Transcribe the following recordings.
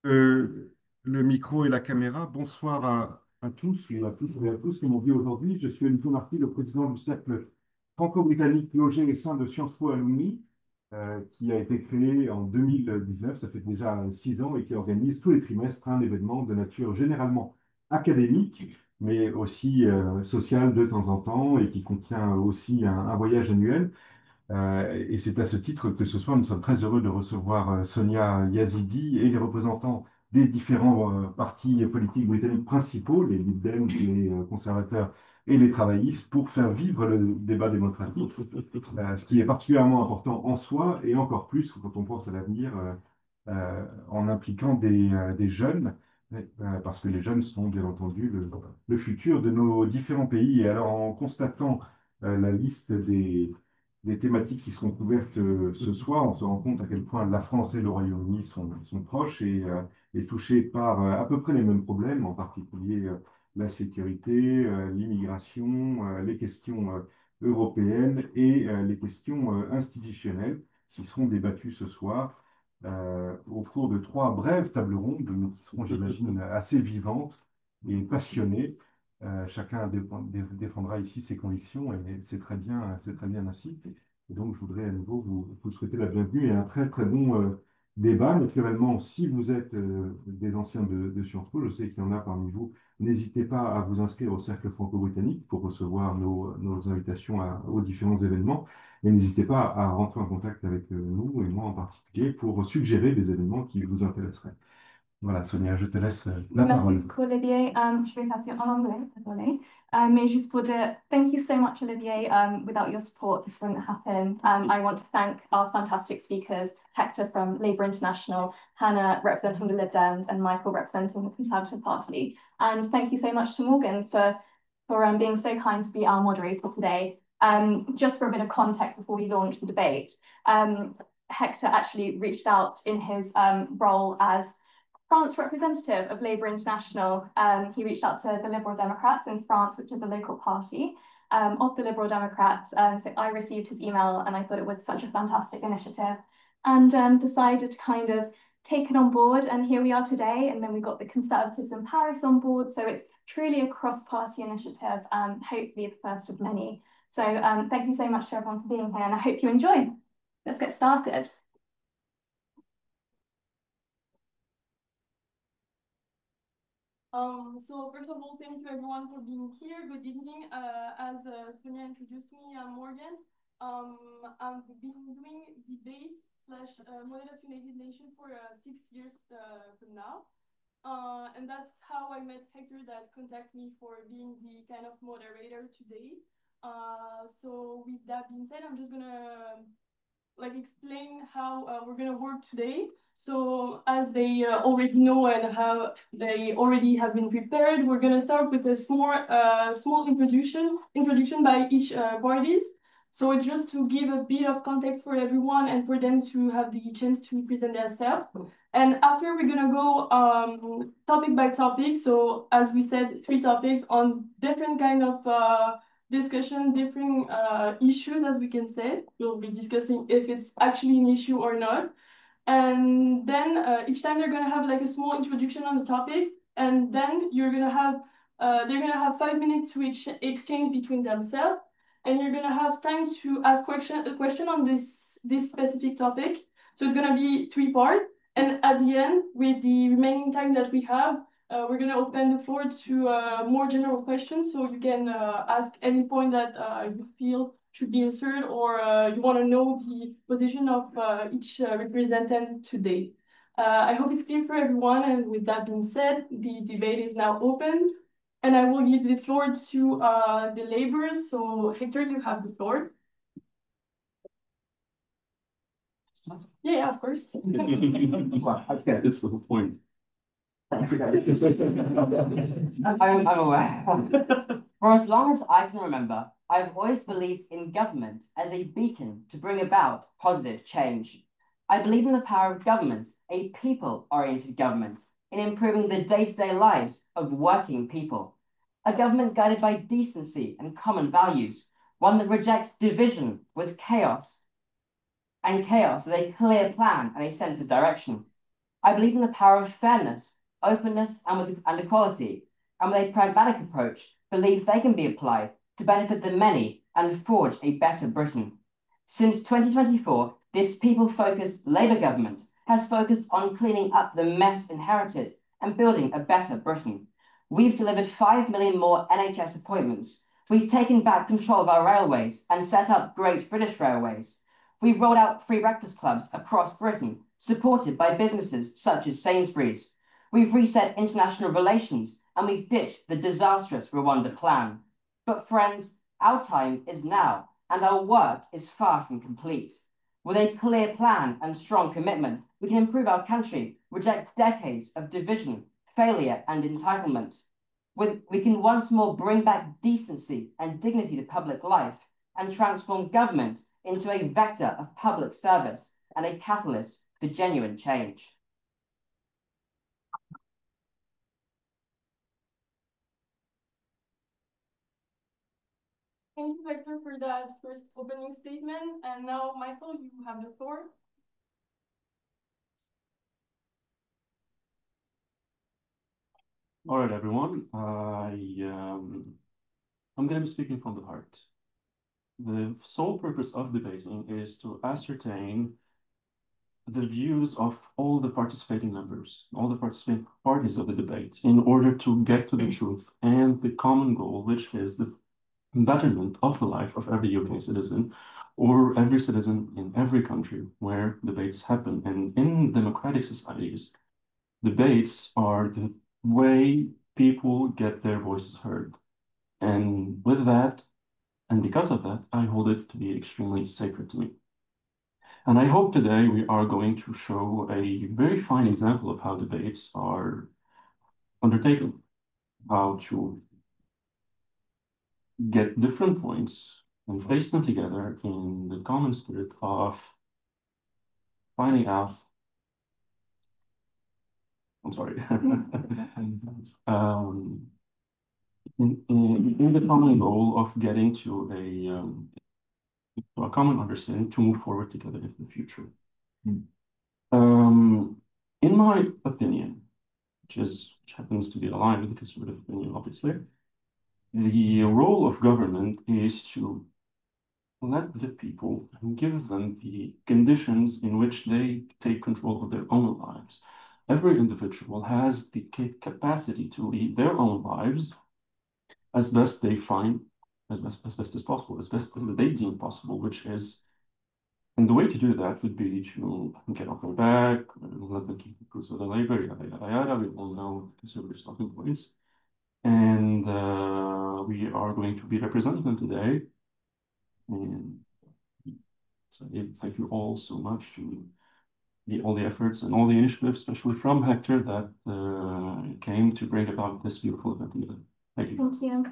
Le micro et la caméra. Bonsoir à tous et à toutes et à tous. Comme on dit aujourd'hui, je suis Hector Muller, le président du cercle franco-britannique logé au sein de SciencesPo Alumni, qui a été créé en 2019, ça fait déjà 6 ans, et qui organise tous les trimestres un événement de nature généralement académique, mais aussi social de temps en temps, et qui contient aussi un voyage annuel. Et c'est à ce titre que ce soir, nous sommes très heureux de recevoir Sonia Yazidi et les représentants des différents partis politiques britanniques principaux, les Lib'Dems, les Conservateurs et les travaillistes, pour faire vivre le débat démocratique, ce qui est particulièrement important en soi et encore plus quand on pense à l'avenir en impliquant des jeunes, parce que les jeunes sont bien entendu le futur de nos différents pays. Et alors, en constatant la liste des thématiques qui seront couvertes ce soir, on se rend compte à quel point la France et le Royaume-Uni sont proches et touchés par à peu près les mêmes problèmes, en particulier la sécurité, l'immigration, les questions européennes et les questions institutionnelles qui seront débattues ce soir au cours de trois brèves tables rondes, mais qui seront, j'imagine, assez vivantes et passionnées. Chacun défendra ici ses convictions et c'est très bien ainsi. Et donc, je voudrais à nouveau vous souhaiter la bienvenue et un très très bon débat. Naturellement, si vous êtes des anciens de Sciences Po, je sais qu'il y en a parmi vous, n'hésitez pas à vous inscrire au Cercle franco-britannique pour recevoir nos invitations aux différents événements. Et n'hésitez pas à rentrer en contact avec nous, et moi en particulier, pour suggérer des événements qui vous intéresseraient. Voilà, Sonia, je te laisse la Merci parole. beaucoup, Olivier. Je vais passer en anglais, désolé. Mais juste pour dire, thank you so much, Olivier. Without your support, this wouldn't happen. I want to thank our fantastic speakers, Hector from Labour International, Hannah representing the Lib'Dems, and Michael representing the Conservative Party. And thank you so much to Morgan for being so kind to be our moderator today. Just for a bit of context before we launch the debate, Hector actually reached out in his role as France representative of Labour International. He reached out to the Liberal Democrats in France, which is a local party of the Liberal Democrats. So I received his email and I thought it was such a fantastic initiative and decided to kind of take it on board. And here we are today. And then we got the Conservatives in Paris on board. So it's truly a cross-party initiative, hopefully the first of many. So thank you so much to everyone for being here and I hope you enjoy. Let's get started. So first of all, thank you everyone for being here. Good evening. As Sonia introduced me, I'm Morgan. I've been doing debates slash model of United Nations for 6 years from now. And that's how I met Hector that contacted me for being the kind of moderator today. So with that being said, I'm just gonna explain how we're gonna work today. So as they already know and how they already have been prepared, we're gonna start with a small introduction by each parties. So it's just to give a bit of context for everyone and for them to have the chance to present themselves. And after we're gonna go topic by topic. So as we said, 3 topics on different kind of discussion, different issues, as we can say. We'll be discussing if it's actually an issue or not. And then each time they're gonna have like a small introduction on the topic, and then you're gonna have they're gonna have 5 minutes to exchange between themselves, and you're gonna have time to ask a question on this specific topic. So it's gonna be 3 parts, and at the end, with the remaining time that we have, we're gonna open the floor to more general questions, so you can ask any point that you feel should be answered, or you want to know the position of each representative today. I hope it's clear for everyone, and with that being said, the debate is now open, and I will give the floor to the laborers. So Hector, you have the floor. Yeah, of course. It's the whole point. I'm aware. For as long as I can remember, I've always believed in government as a beacon to bring about positive change. I believe in the power of government, a people-oriented government, in improving the day-to-day lives of working people. A government guided by decency and common values, one that rejects division with chaos, and chaos with a clear plan and a sense of direction. I believe in the power of fairness, openness, and equality, and with a pragmatic approach, believe they can be applied to benefit the many and forge a better Britain. Since 2024, this people-focused Labour government has focused on cleaning up the mess inherited and building a better Britain. We've delivered 5 million more NHS appointments. We've taken back control of our railways and set up Great British Railways. We've rolled out free breakfast clubs across Britain, supported by businesses such as Sainsbury's. We've reset international relations and we've ditched the disastrous Rwanda plan. But friends, our time is now and our work is far from complete. With a clear plan and strong commitment, we can improve our country, reject decades of division, failure and entitlement. We can once more bring back decency and dignity to public life and transform government into a vector of public service and a catalyst for genuine change. Thank you, Hector, for that first opening statement. And now, Michael, you have the floor. All right, everyone. I'm going to be speaking from the heart. The sole purpose of debating is to ascertain the views of all the participating members, all the participating parties of the debate, in order to get to the truth and the common goal, which is the betterment of the life of every UK citizen or every citizen in every country where debates happen. And in democratic societies, debates are the way people get their voices heard. And with that, and because of that, I hold it to be extremely sacred to me. And I hope today we are going to show a very fine example of how debates are undertaken, how to get different points and place them together in the common spirit of finding out. I'm sorry. In the common goal of getting to a common understanding to move forward together in the future. In my opinion, which happens to be aligned with the conservative opinion, obviously, the role of government is to let the people and give them the conditions in which they take control of their own lives. Every individual has the capacity to lead their own lives as best they find, as best as possible, as best as they deem possible, which is, and the way to do that would be to get off their back, let them keep the fruits of their labor, yada, yada, yada. We all know conservative talking points. And we are going to be representing them today. And so thank you all so much to all the efforts and all the initiatives, especially from Hector, that came to bring about this beautiful event together. Thank you. Thank you.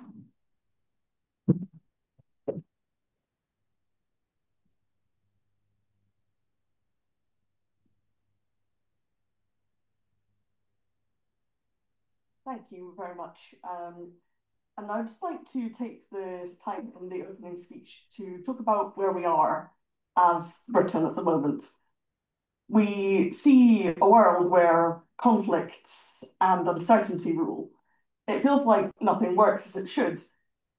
Thank you very much. And I'd just like to take this time from the opening speech to talk about where we are as Britain at the moment. We see a world where conflicts and uncertainty rule. It feels like nothing works as it should,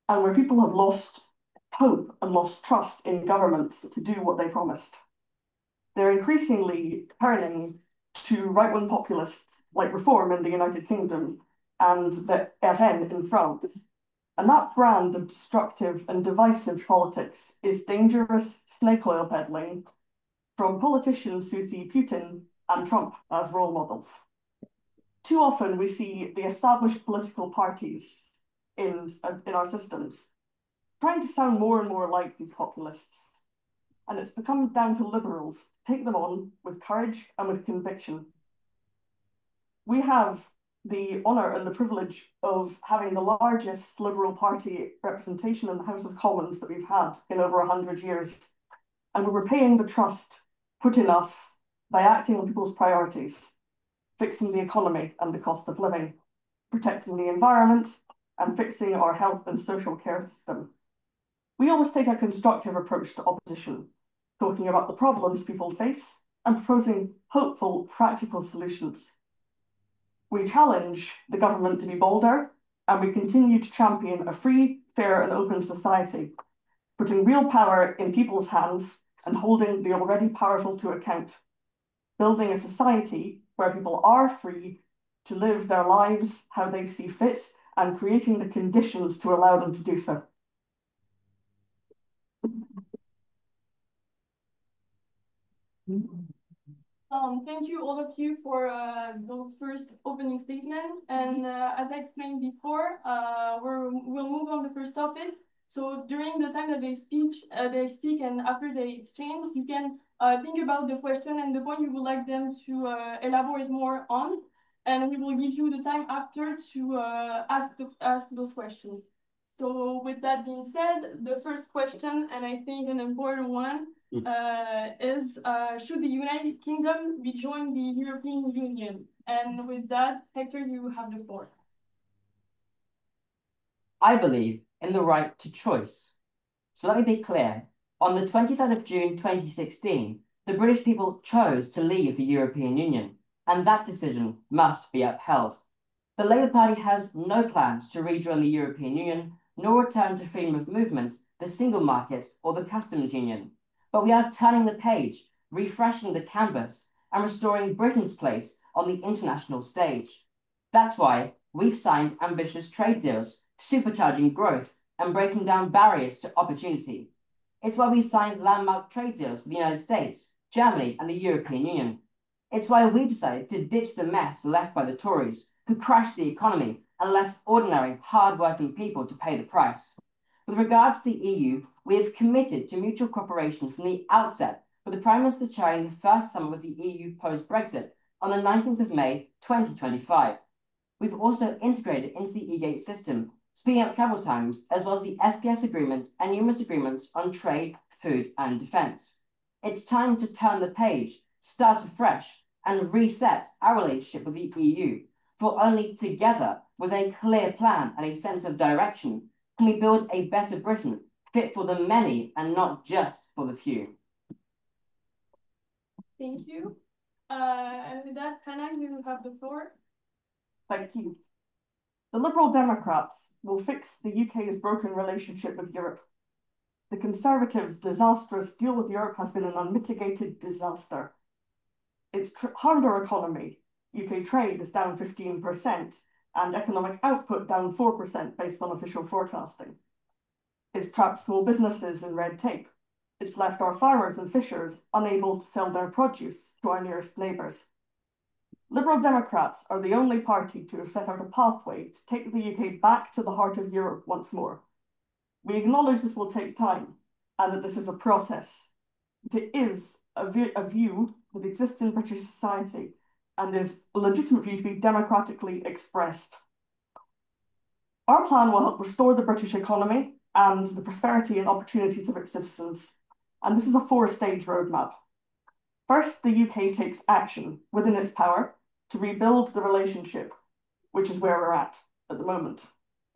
and where people have lost hope and lost trust in governments to do what they promised. They're increasingly turning to right-wing populists like Reform in the United Kingdom and the FN in France. And that brand of destructive and divisive politics is dangerous snake oil peddling from politicians who see Putin and Trump as role models. Too often we see the established political parties in our systems trying to sound more and more like these populists. And it's become down to liberals to take them on with courage and with conviction. We have the honour and the privilege of having the largest Liberal Party representation in the House of Commons that we've had in over 100 years. And we're repaying the trust put in us by acting on people's priorities, fixing the economy and the cost of living, protecting the environment, and fixing our health and social care system. We always take a constructive approach to opposition, talking about the problems people face and proposing hopeful, practical solutions. We challenge the government to be bolder, and we continue to champion a free, fair, and open society, putting real power in people's hands and holding the already powerful to account, building a society where people are free to live their lives how they see fit, and creating the conditions to allow them to do so. Thank you all of you for those first opening statements. And as I explained before, we'll move on to the first topic. So during the time that they speak, and after they exchange, you can think about the question and the point you would like them to elaborate more on. And we will give you the time after to ask those questions. So with that being said, the first question, and I think an important one, is should the United Kingdom rejoin the European Union? And with that, Hector, you have the floor. I believe in the right to choice. So let me be clear. On the 23rd of June 2016, the British people chose to leave the European Union, and that decision must be upheld. The Labour Party has no plans to rejoin the European Union, nor return to freedom of movement, the single market, or the customs union. But we are turning the page, refreshing the canvas, and restoring Britain's place on the international stage. That's why we've signed ambitious trade deals, supercharging growth and breaking down barriers to opportunity. It's why we signed landmark trade deals with the United States, Germany, and the European Union. It's why we decided to ditch the mess left by the Tories, who crashed the economy and left ordinary, hard-working people to pay the price. With regards to the EU, we have committed to mutual cooperation from the outset, with the Prime Minister chairing the first summit with the EU post-Brexit on the 19th of May 2025. We've also integrated into the e-gate system, speeding up travel times, as well as the SPS agreement and numerous agreements on trade, food, and defence. It's time to turn the page, start afresh, and reset our relationship with the EU, for only together, with a clear plan and a sense of direction, can we build a better Britain, fit for the many and not just for the few. Thank you. And with that, Hannah, you have the floor. Thank you. The Liberal Democrats will fix the UK's broken relationship with Europe. The Conservatives' disastrous deal with Europe has been an unmitigated disaster. It's harmed our economy. UK trade is down 15%, and economic output down 4% based on official forecasting. It's trapped small businesses in red tape. It's left our farmers and fishers unable to sell their produce to our nearest neighbours. Liberal Democrats are the only party to have set out a pathway to take the UK back to the heart of Europe once more. We acknowledge this will take time and that this is a process. But it is a view that exists in British society and is a legitimate view to be democratically expressed. Our plan will help restore the British economy and the prosperity and opportunities of its citizens. And this is a four-stage roadmap. First, the UK takes action within its power to rebuild the relationship, which is where we're at the moment,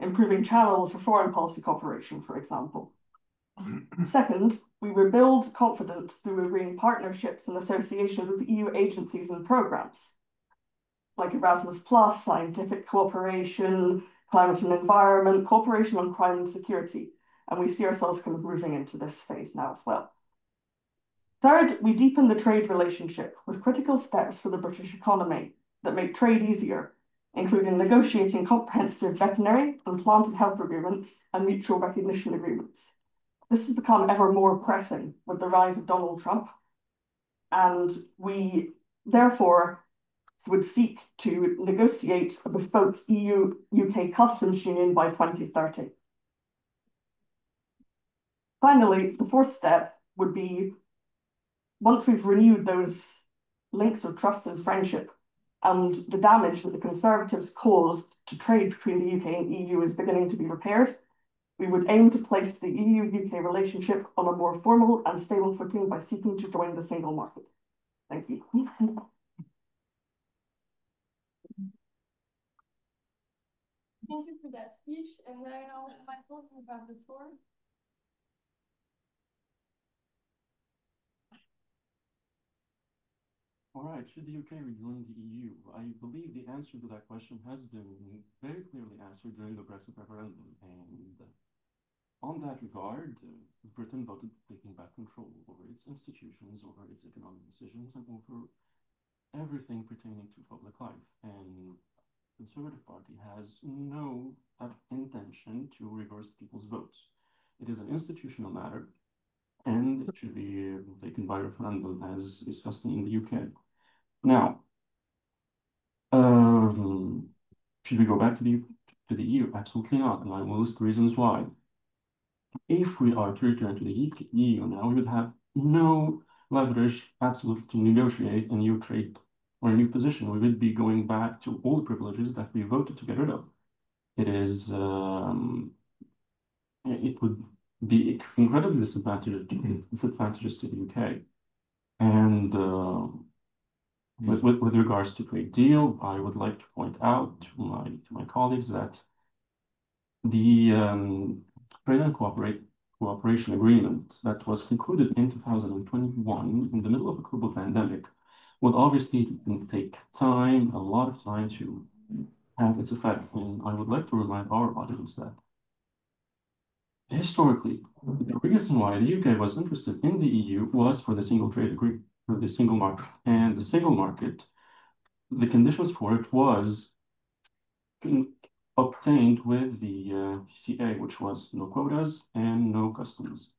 improving channels for foreign policy cooperation, for example. Second, we rebuild confidence through agreeing partnerships and associations with EU agencies and programmes, like Erasmus+, scientific cooperation, climate and environment, cooperation on crime and security. And we see ourselves kind of moving into this phase now as well. Third, we deepen the trade relationship with critical steps for the British economy that make trade easier, including negotiating comprehensive veterinary and planted health agreements and mutual recognition agreements. This has become ever more pressing with the rise of Donald Trump, and we therefore would seek to negotiate a bespoke EU-UK customs union by 2030. Finally, the fourth step would be, once we've renewed those links of trust and friendship, and the damage that the Conservatives caused to trade between the UK and EU is beginning to be repaired, we would aim to place the EU-UK relationship on a more formal and stable footing by seeking to join the single market. Thank you. Thank you for that speech. And now, Michael, you have the floor. All right, should the UK rejoin the EU? I believe the answer to that question has been very clearly answered during the Brexit referendum. And on that regard, Britain voted taking back control over its institutions, over its economic decisions, and over everything pertaining to public life. And the Conservative Party has no intention to reverse people's votes. It is an institutional matter, and it should be taken by referendum as discussed in the UK. Now, should we go back to the EU? Absolutely not, and I will list the reasons why. If we are to return to the EU now, we would have no leverage absolutely to negotiate a new trade or a new position. We would be going back to all the privileges that we voted to get rid of. It is, it would be incredibly disadvantageous to the UK. And with regards to trade deal, I would like to point out to my colleagues that the trade and cooperation agreement that was concluded in 2021 in the middle of a global pandemic would obviously take time, a lot of time to have its effect. And I would like to remind our audience that historically, the reason why the UK was interested in the EU was for the single trade agreement, for the single market. And the single market, the conditions for it was obtained with the TCA, which was no quotas and no customs,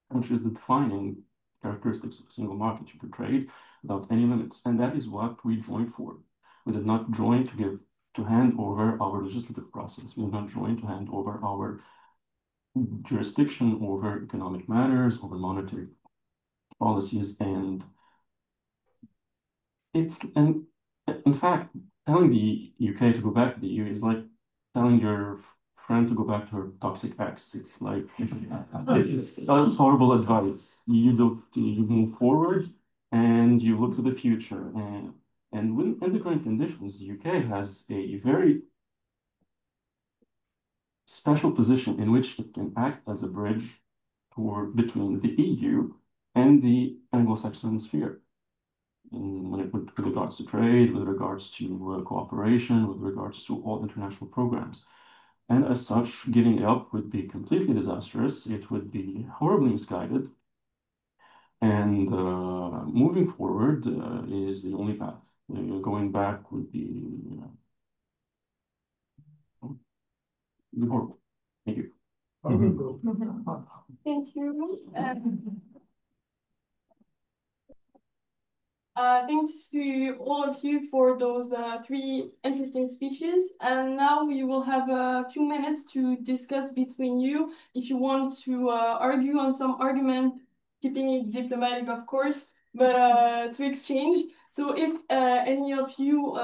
which is the defining characteristics of a single market. You could trade without any limits, and that is what we joined for. We did not join to hand over our legislative process. We did not join to hand over our jurisdiction over economic matters, over monetary policies, and in fact, telling the UK to go back to the EU is like telling your friend to go back to her toxic ex. It's like that's horrible advice. You move forward and you look to the future. And when in the current conditions, the UK has a very special position in which it can act as a bridge between the EU and the Anglo-Saxon sphere. With regards to trade, with regards to cooperation, with regards to all international programs. And as such, giving it up would be completely disastrous. It would be horribly misguided. And moving forward is the only path. Going back would be horrible. Thank you. Thank you. Thanks to all of you for those three interesting speeches. And now we will have a few minutes to discuss between you. If you want to argue on some argument, keeping it diplomatic, of course, but to exchange. So if any of you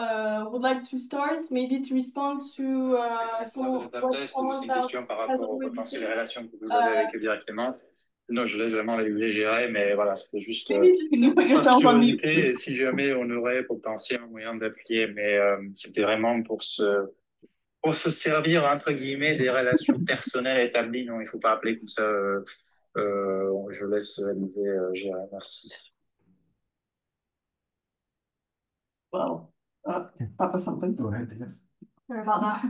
would like to start, maybe to respond to what someone has already said. Non, je laisse vraiment les gérer, mais voilà, c'était juste yourself on mute. et si jamais on aurait potentiellement un moyen d'appuyer, mais c'était vraiment pour se servir, entre guillemets, des relations personnelles établies. Non, il ne faut pas appeler comme ça. Je laisse Alizé gérer. Merci. Well, that was something. Go ahead, yes. Sorry about that.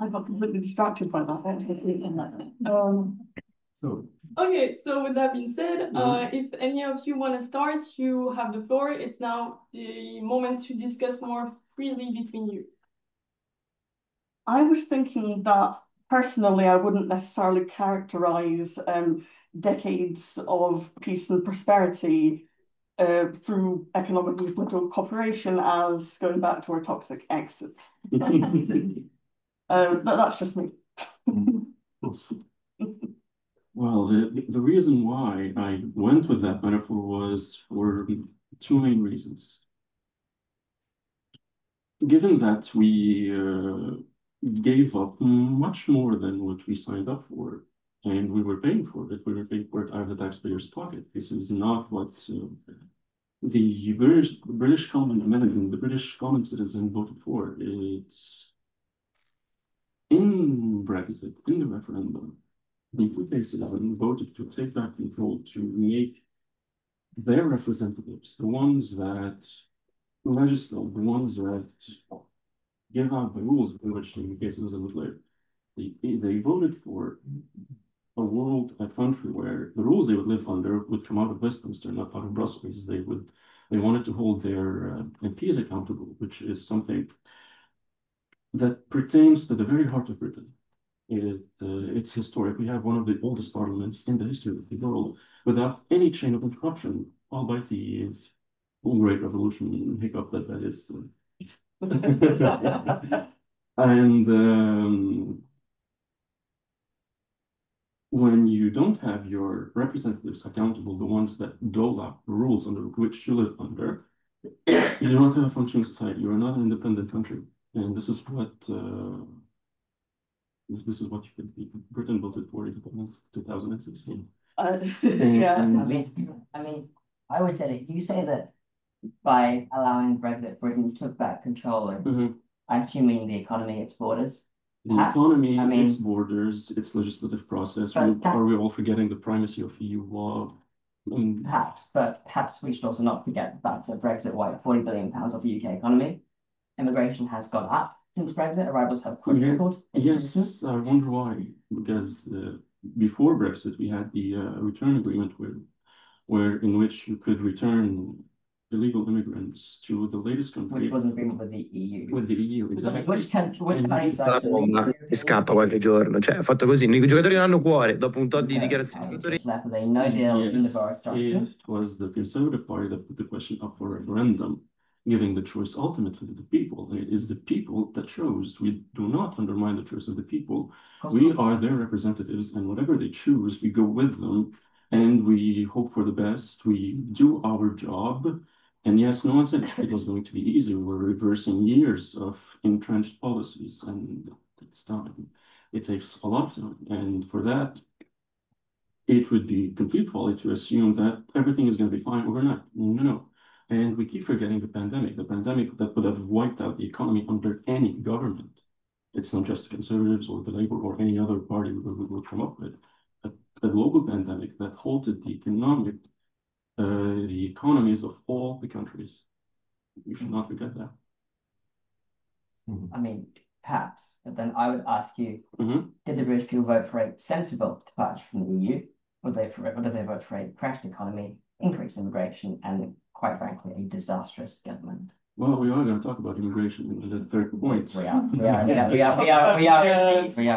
I got completely distracted by that. Okay, so with that being said, if any of you want to start, you have the floor. It's now the moment to discuss more freely between you. I was thinking that personally, I wouldn't necessarily characterize decades of peace and prosperity through economic and political cooperation as going back to our toxic exes. But that's just me. Well, the reason why I went with that metaphor was for two main reasons. Given that we gave up much more than what we signed up for, and we were paying for it, out of the taxpayers' pocket. This is not what the British common man, the British common citizen voted for. It's in Brexit, in the referendum. The UK citizen voted to take back control, to make their representatives, the ones that legislate, the ones that give out the rules in which, in the case of Hitler, they voted for a world, a country where the rules they would live under would come out of Westminster, not out of Brussels. They wanted to hold their MPs accountable, which is something that pertains to the very heart of Britain. It's historic. We have one of the oldest parliaments in the history of the world without any chain of interruption, albeit the Great Revolution hiccup that is. And when you don't have your representatives accountable, the ones that dole out the rules under which you live under, you do not have a functioning society. You are not an independent country. And this is what Britain voted for in 2016. Yeah. I mean, I would say that you say that by allowing Brexit, Britain took back control of, I assume, the economy, its borders. The economy, its borders, its legislative process. Are we all forgetting the primacy of EU law? Perhaps we should also not forget the fact that Brexit wiped £40 billion of the UK economy. Immigration has gone up since Brexit. Arrivals have quadrupled. Yes, I wonder why. Because before Brexit, we had the return agreement in which you could return illegal immigrants to the latest country. Which was an agreement with the EU. With the EU, exactly. Which countries e scappa qualche giorno, cioè è fatto così, i giocatori non hanno cuore dopo un tot di dichiarazioni di left with a no deal in the borough structure. It was the Conservative Party that put the question up for referendum, giving the choice ultimately to the people. And it is the people that chose. We do not undermine the choice of the people. We are their representatives, and whatever they choose, we go with them, and we hope for the best. We do our job. And yes, no one said it was going to be easy. We're reversing years of entrenched policies, and it takes time. It takes a lot of time. And for that, it would be complete folly to assume that everything is going to be fine overnight. No. And we keep forgetting the pandemic that would have wiped out the economy under any government. It's not just the Conservatives or the Labour or any other party we will come up with. A global pandemic that halted the economies of all the countries. You should not forget that. I mean, perhaps, but then I would ask you, did the British people vote for a sensible departure from the EU? Or did they vote for a crashed economy, increased immigration, and quite frankly, a disastrous government? Well, we are going to talk about immigration in the third point. We are.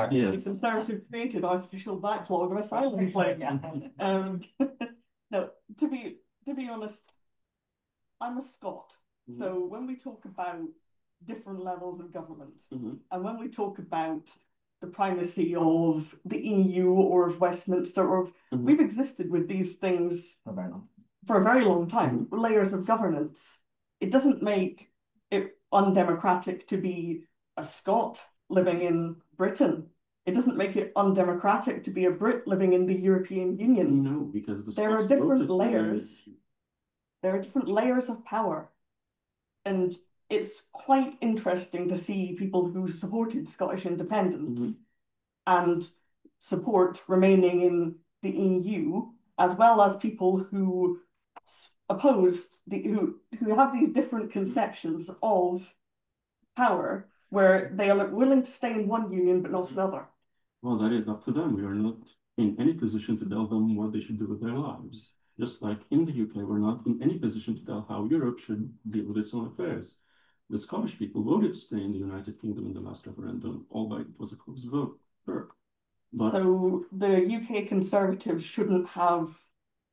The Conservative created artificial backlog of asylum claim. No, to be honest, I'm a Scot. So when we talk about different levels of government, and when we talk about the primacy of the EU or of Westminster, or we've existed with these things for a very long time, layers of governance. It doesn't make it undemocratic to be a Scot living in Britain. It doesn't make it undemocratic to be a Brit living in the European Union. No, because there are different layers. There are different layers of power. And it's quite interesting to see people who supported Scottish independence and support remaining in the EU, as well as people who opposed who have these different conceptions of power, where they are willing to stay in one union but not another. Well, that is up to them. We are not in any position to tell them what they should do with their lives. Just like in the UK, we're not in any position to tell how Europe should deal with its own affairs. The Scottish people voted to stay in the United Kingdom in the last referendum, albeit it was a close vote. So the UK Conservatives shouldn't have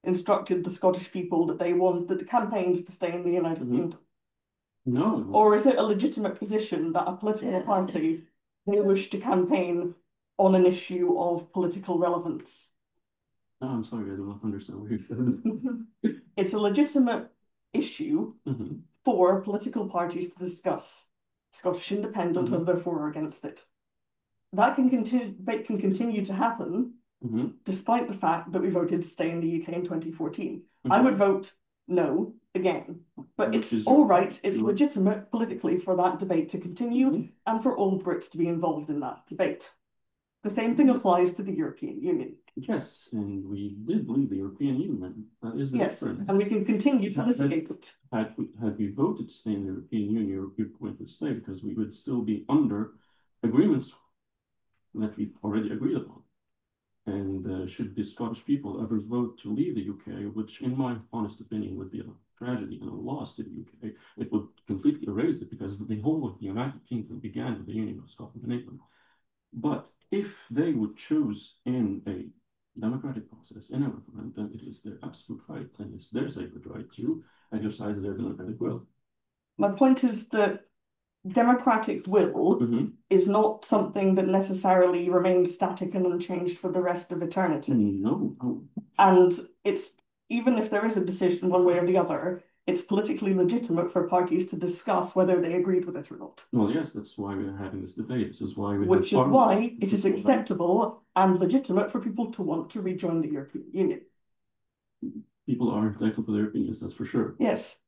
instructed the Scottish people that they wanted the campaigns to stay in the United Kingdom? No. Or is it a legitimate position that a political party may wish to campaign on an issue of political relevance? No, I'm sorry, I do not understand what you're saying. It's a legitimate issue for political parties to discuss Scottish independence, whether they're for or against it. That can continue to happen despite the fact that we voted to stay in the UK in 2014. I would vote no again, but it's all right, it's legitimate politically for that debate to continue and for all Brits to be involved in that debate. The same thing applies to the European Union. Yes, and we did leave the European Union. That is the difference. And we can continue to litigate it. Had we voted to stay in the European Union, we would stay because we would still be under agreements that we've already agreed upon. And should the Scottish people ever vote to leave the UK, which in my honest opinion would be a tragedy and a loss to the UK, it would completely erase it because the whole of the United Kingdom began with the Union of Scotland and England. But if they would choose in a democratic process, in a referendum, then it is their absolute right and it's their sacred right to exercise their democratic will. My point is that democratic will is not something that necessarily remains static and unchanged for the rest of eternity. No. And it's, even if there is a decision one way or the other, it's politically legitimate for parties to discuss whether they agreed with it or not. Well, yes, that's why we're having this debate. This is why Which is why it is acceptable and legitimate for people to want to rejoin the European Union. People are entitled to their opinions, that's for sure. Yes.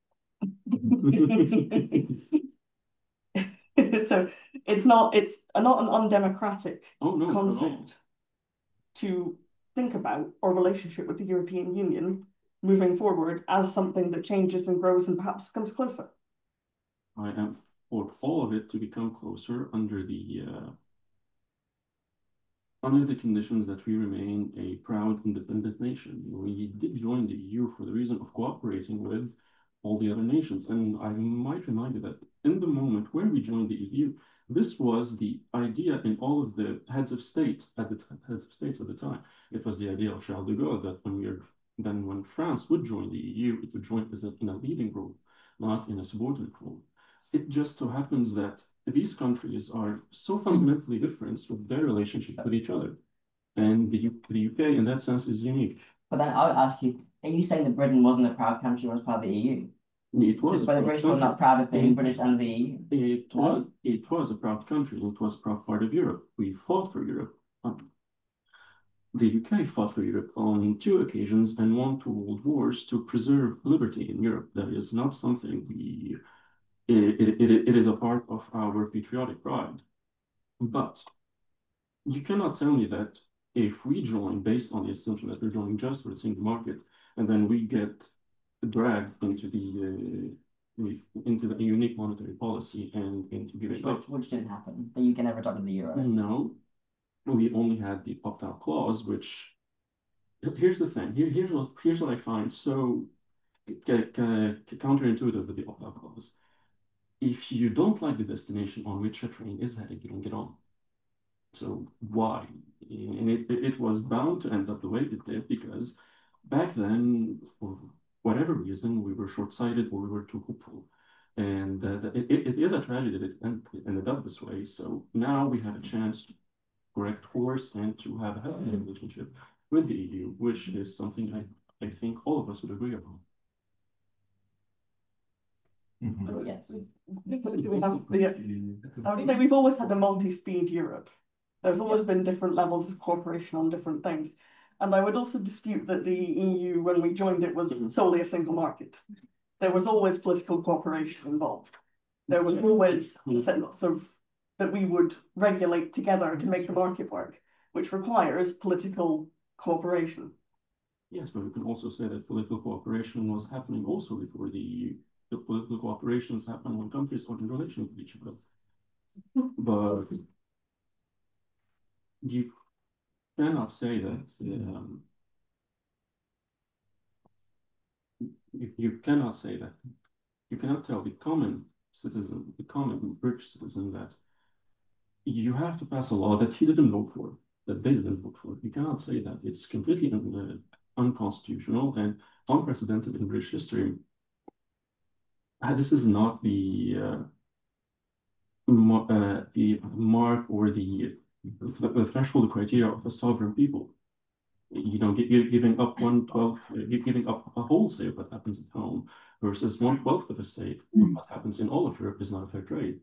So it's not an undemocratic concept to think about our relationship with the European Union moving forward as something that changes and grows and perhaps becomes closer. I am for all of it to become closer under the conditions that we remain a proud independent nation. We did join the EU for the reason of cooperating with all the other nations. And I might remind you that in the moment when we joined the EU, this was the idea in all of the heads of state at the time. It was the idea of Charles de Gaulle that when France would join the EU, it would join as in a leading role, not in a subordinate role. It just so happens that these countries are so fundamentally different with their relationship with each other. And the UK, in that sense, is unique. But then I would ask you, are you saying that Britain wasn't a proud country, was part of the EU? It was. But the British were not proud of being British and the EU. It was a proud country. It was a proud part of Europe. We fought for Europe. The UK fought for Europe on 2 occasions and won 2 world wars to preserve liberty in Europe. That is not something it is a part of our patriotic pride. But you cannot tell me that if we join based on the assumption that we're joining just for the single market, and then we get dragged into the unique monetary policy and into giving up. Which didn't happen. The UK never adopted the euro. No, we only had the opt-out clause, which here's the thing. Here's what I find so counterintuitive with the opt-out clause. If you don't like the destination on which a train is heading, you don't get on. So why? And it was bound to end up the way it did because back then, for whatever reason, we were short-sighted or we were too hopeful. And it is a tragedy that it ended up this way. So now we have a chance to correct course and to have a healthy relationship with the EU, which is something I think all of us would agree upon. Yes. We've always had a multi-speed Europe. There's always been different levels of cooperation on different things. And I would also dispute that the EU, when we joined it, was solely a single market. There was always political cooperation involved. There was always sets of that we would regulate together to make the market work, which requires political cooperation. Yes, but we can also say that political cooperation was happening also before the EU. The political cooperations happen when countries are in relation with each other. But you cannot say that you cannot say that you cannot tell the common citizen, the common British citizen, that you have to pass a law that he didn't vote for, that they didn't vote for. You cannot say that. It's completely unconstitutional and unprecedented in British history. This is not the mark or the threshold criteria of a sovereign people. You know, giving up 1/12, giving up a whole say of what happens at home versus 1/12 of a say of what happens in all of Europe is not a fair trade.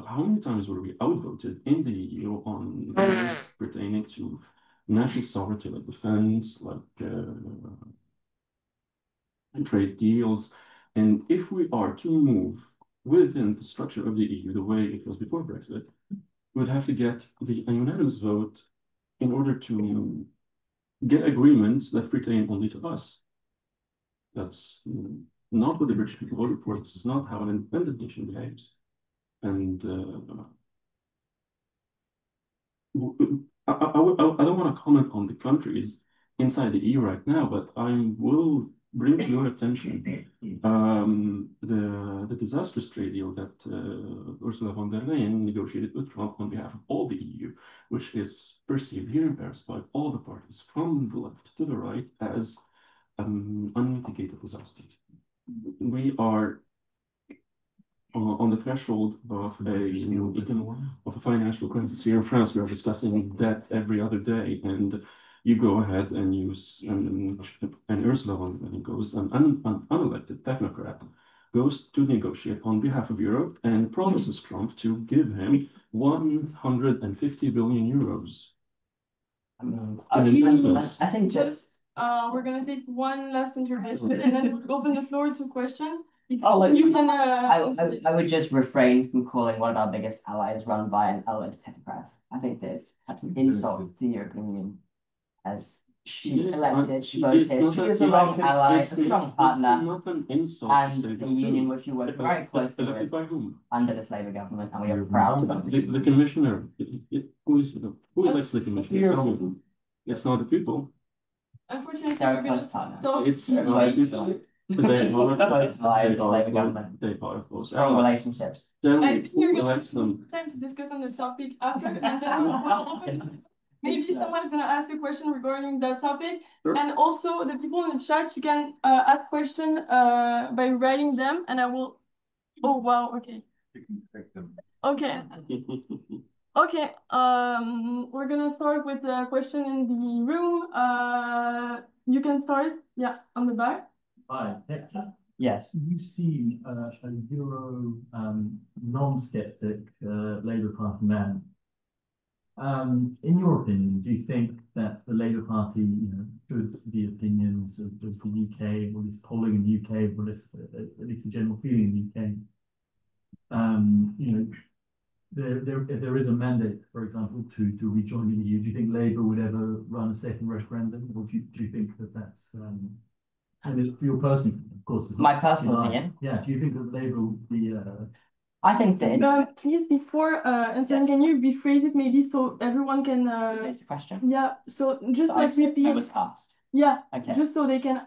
How many times were we outvoted in the EU on matters pertaining to national sovereignty, like defense, like trade deals? And if we are to move within the structure of the EU the way it was before Brexit, would have to get a unanimous vote in order to get agreements that pertain only to us. That's not what the British people voted for. This is not how an independent nation behaves. And I don't want to comment on the countries inside the EU right now, but I will bring to your attention the disastrous trade deal that Ursula von der Leyen negotiated with Trump on behalf of all the EU, which is perceived here in Paris by all the parties from the left to the right as unmitigated disaster. We are on the threshold of a financial crisis here in France. We are discussing debt every other day, and you go ahead and use and Ursula von der Leyen goes, an unelected technocrat, goes to negotiate on behalf of Europe and promises Trump to give him 150 billion euros in investments. I think just we're gonna take one last intervention and then we'll open the floor to questions. I'll let You can. I would just refrain from calling one of our biggest allies run by an elected technocrat. I think that's perhaps an insult to the European Union, as she's elected, she voted, she is a strong ally, a strong partner, not an insult and a union which you work very closely with by whom? under this Labour government, and we are proud to be. The commissioner. Who elects the commissioner? It's not the people. Unfortunately, They're we're a gonna close partner. stop. It's They're close to close allies of the Labour government. They are close. Strong relationships. Then I think we're who gonna elects them? have time to discuss on this topic after, and then we'll open. Maybe someone's gonna ask a question regarding that topic, Sure. and also the people in the chat, you can ask question by writing them, and I will. Oh wow! Okay. Okay. Okay. We're gonna start with the question in the room. You can start. Yeah, on the back. Hi, Hector. Yes. You seem a Euro non-skeptic Labour Party man. In your opinion, do you think that the Labour Party, should the opinions of the UK, or this polling in the UK, or this, at least the general feeling in the UK, if there is a mandate, for example, to rejoin the EU, do you think Labour would ever run a second referendum, or do you think that that's and for your personal, of course, it's My personal opinion. Yeah, do you think that Labour would be? I think that Please, before answering, Yes. can you rephrase it maybe so everyone can? it's a question. Yeah. So just So like I repeat. was asked. Yeah. Okay. Just so they can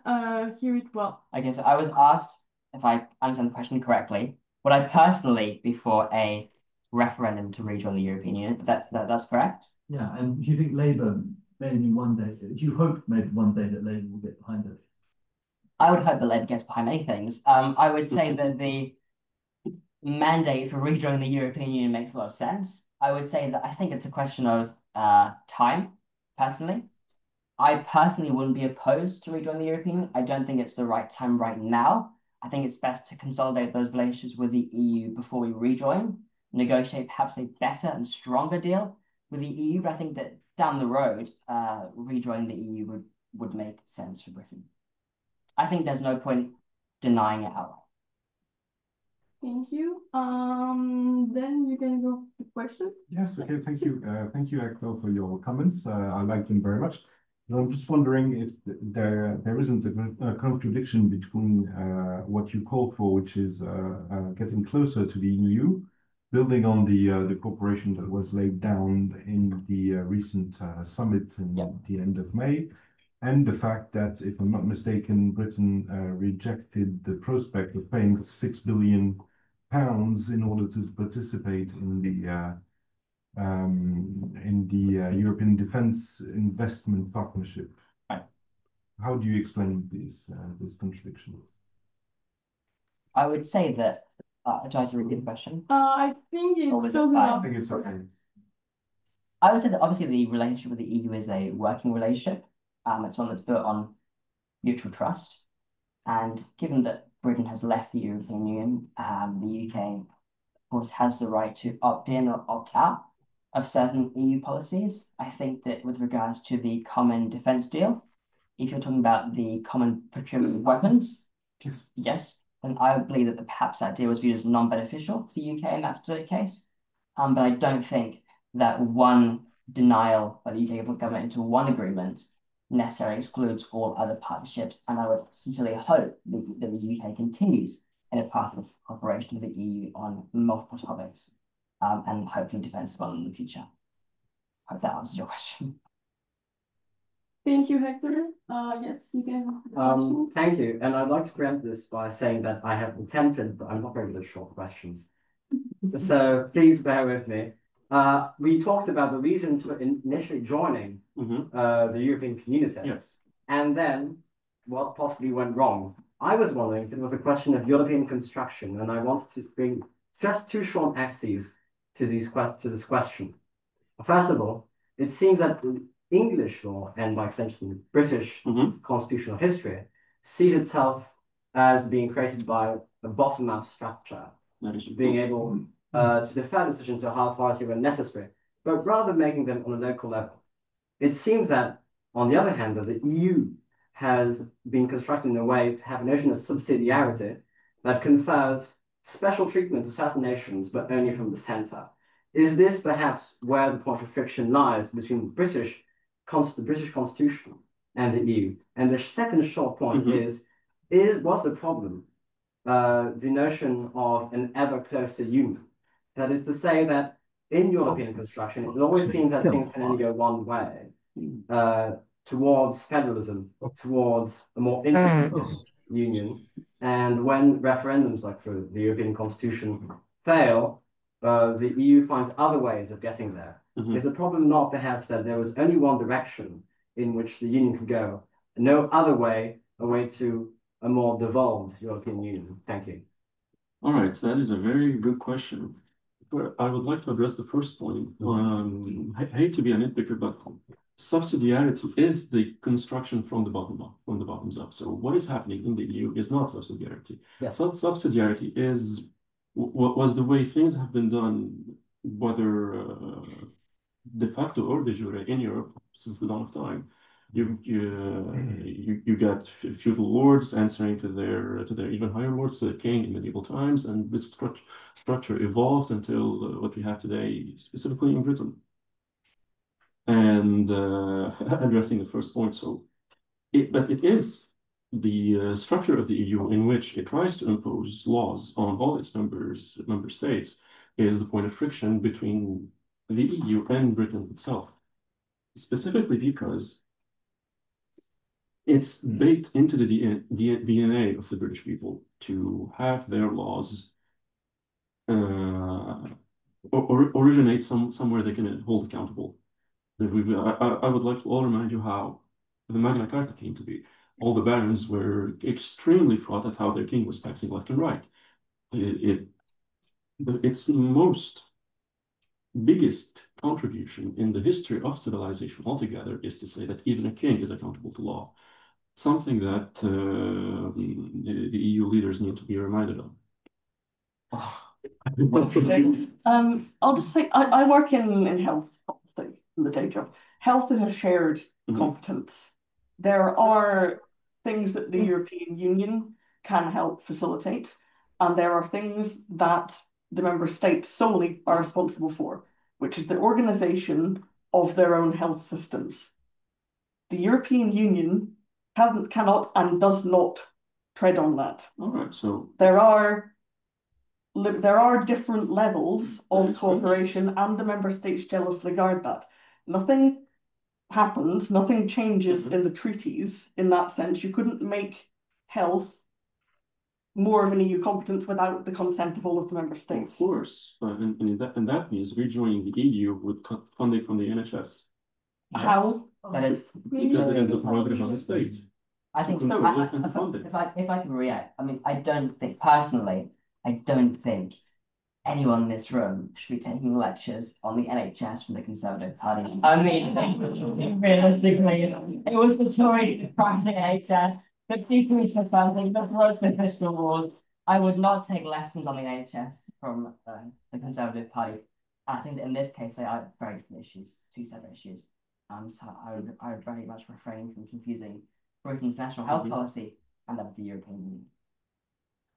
hear it well. Okay, so I was asked, if I understand the question correctly, would I personally be for a referendum to rejoin the European Union? That's correct? Yeah, and do you think Labour maybe one day? Do you hope maybe one day that Labour will get behind it? I would hope that Labour gets behind many things. I would say that the mandate for rejoining the European Union makes a lot of sense. I would say that I think it's a question of time, personally. I personally wouldn't be opposed to rejoin the European Union. I don't think it's the right time right now. I think it's best to consolidate those relationships with the EU before we rejoin, negotiate perhaps a better and stronger deal with the EU. But I think that down the road, rejoining the EU would make sense for Britain. I think there's no point denying it outright. Thank you. Then you can go to question. Yes, okay, thank you. Thank you, Hector, for your comments. I like them very much. I'm just wondering if there isn't a contradiction between what you call for, which is getting closer to the EU, building on the cooperation that was laid down in the recent summit in the end of May, and the fact that, if I'm not mistaken, Britain rejected the prospect of paying £6 billion in order to participate in the European Defence Investment Partnership. Right. How do you explain this contradiction? I would say that. I tried to repeat the question. I think Or was it's it filled fine? I enough. think it's okay. I would say that obviously the relationship with the EU is a working relationship. It's one that's built on mutual trust. And given that Britain has left the European Union, the UK, of course, has the right to opt in or opt out of certain EU policies. I think that with regards to the common defence deal, if you're talking about the common procurement of weapons, yes, then I would believe that perhaps that deal was viewed as non-beneficial to the UK in that specific case. But I don't think that one denial by the UK government into one agreement necessarily excludes all other partnerships, and I would sincerely hope that the UK continues in a path of cooperation with the EU on multiple topics, and hopefully defence as well in the future. I hope that answers your question. Thank you, Hector. Yes, you can. Thank you. And I'd like to preempt this by saying that I have attempted, but I'm not very good at short questions. So please bear with me. We talked about the reasons for initially joining the European Community. Yes. And then what possibly went wrong. I was wondering if it was a question of European construction, and I wanted to bring just two short axes to this question. First of all, it seems that English law, and by extension British constitutional history, sees itself as being created by a bottom-up structure, being able to defer decisions to how far they were necessary, but rather making them on a local level. It seems that, on the other hand, that the EU has been constructed in a way to have a notion of subsidiarity that confers special treatment to certain nations, but only from the centre. Is this perhaps where the point of friction lies between the British Constitution and the EU? And the second short point what's the problem? The notion of an ever closer union. That is to say that in European construction, it always seems that things can only go one way, towards federalism, towards a more integrated union. And when referendums like for the European Constitution fail, the EU finds other ways of getting there. Is the problem not perhaps that there was only one direction in which the union could go, no other way, a way to a more devolved European Union? Thank you. All right, so that is a very good question. But I would like to address the first point. I hate to be a nitpicker, but subsidiarity is the construction from the bottom up, from the bottoms up. So what is happening in the EU is not subsidiarity. Yes. Subsidiarity was the way things have been done, whether de facto or de jure in Europe since the dawn of time. You got feudal lords answering to their even higher lords, to the king in medieval times, and this structure evolved until what we have today, specifically in Britain. And addressing the first point, but it is the structure of the EU in which it tries to impose laws on all its member states is the point of friction between the EU and Britain itself, specifically because it's baked into the DNA of the British people to have their laws originate somewhere they can hold accountable. I would like to all remind you how the Magna Carta came to be. All the barons were extremely fraught at how their king was taxing left and right. Its biggest contribution in the history of civilization altogether is to say that even a king is accountable to law. Something that the EU leaders need to be reminded of. I'll just say, I work in health policy in the day job. Health is a shared competence. There are things that the European Union can help facilitate, and there are things that the member states solely are responsible for, which is the organisation of their own health systems. The European Union cannot and does not tread on that. All right, so there are different levels of cooperation, and the member states jealously guard that. Nothing happens, nothing changes in the treaties in that sense. You couldn't make health more of an EU competence without the consent of all of the member states. Of course, and that means rejoining the EU with funding from the NHS. How? That is because it is the prerogative of the state. I think So if I can react, I mean, I don't think anyone in this room should be taking lectures on the NHS from the Conservative Party. I mean, realistically, it was the Tory pricing NHS, the decrease of funding, the growth of fiscal wars. I would not take lessons on the NHS from the Conservative Party. I think that in this case, they are very different issues, two separate issues. So I would very much refrain from confusing Britain's national health policy and that of the European Union.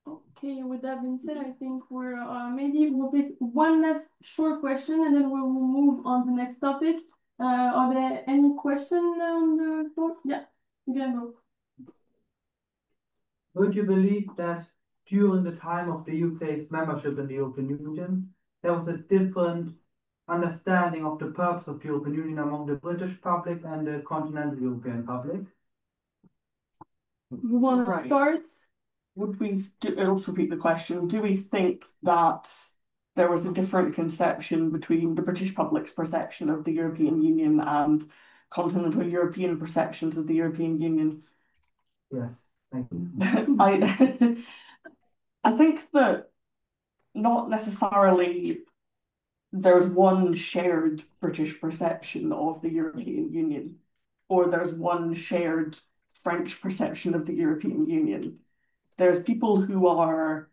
Okay, with that being said, I think maybe we'll take one last short question and then we'll move on to the next topic. Are there any questions on the floor? Yeah, you can go. Would you believe that during the time of the UK's membership in the European Union, there was a different understanding of the purpose of the European Union among the British public and the continental European public? You want to start? Would we also repeat the question? Do we think that there was a different conception between the British public's perception of the European Union and continental European perceptions of the European Union? Yes, thank you. I think that not necessarily there's one shared British perception of the European Union, or there's one shared French perception of the European Union. There's people who are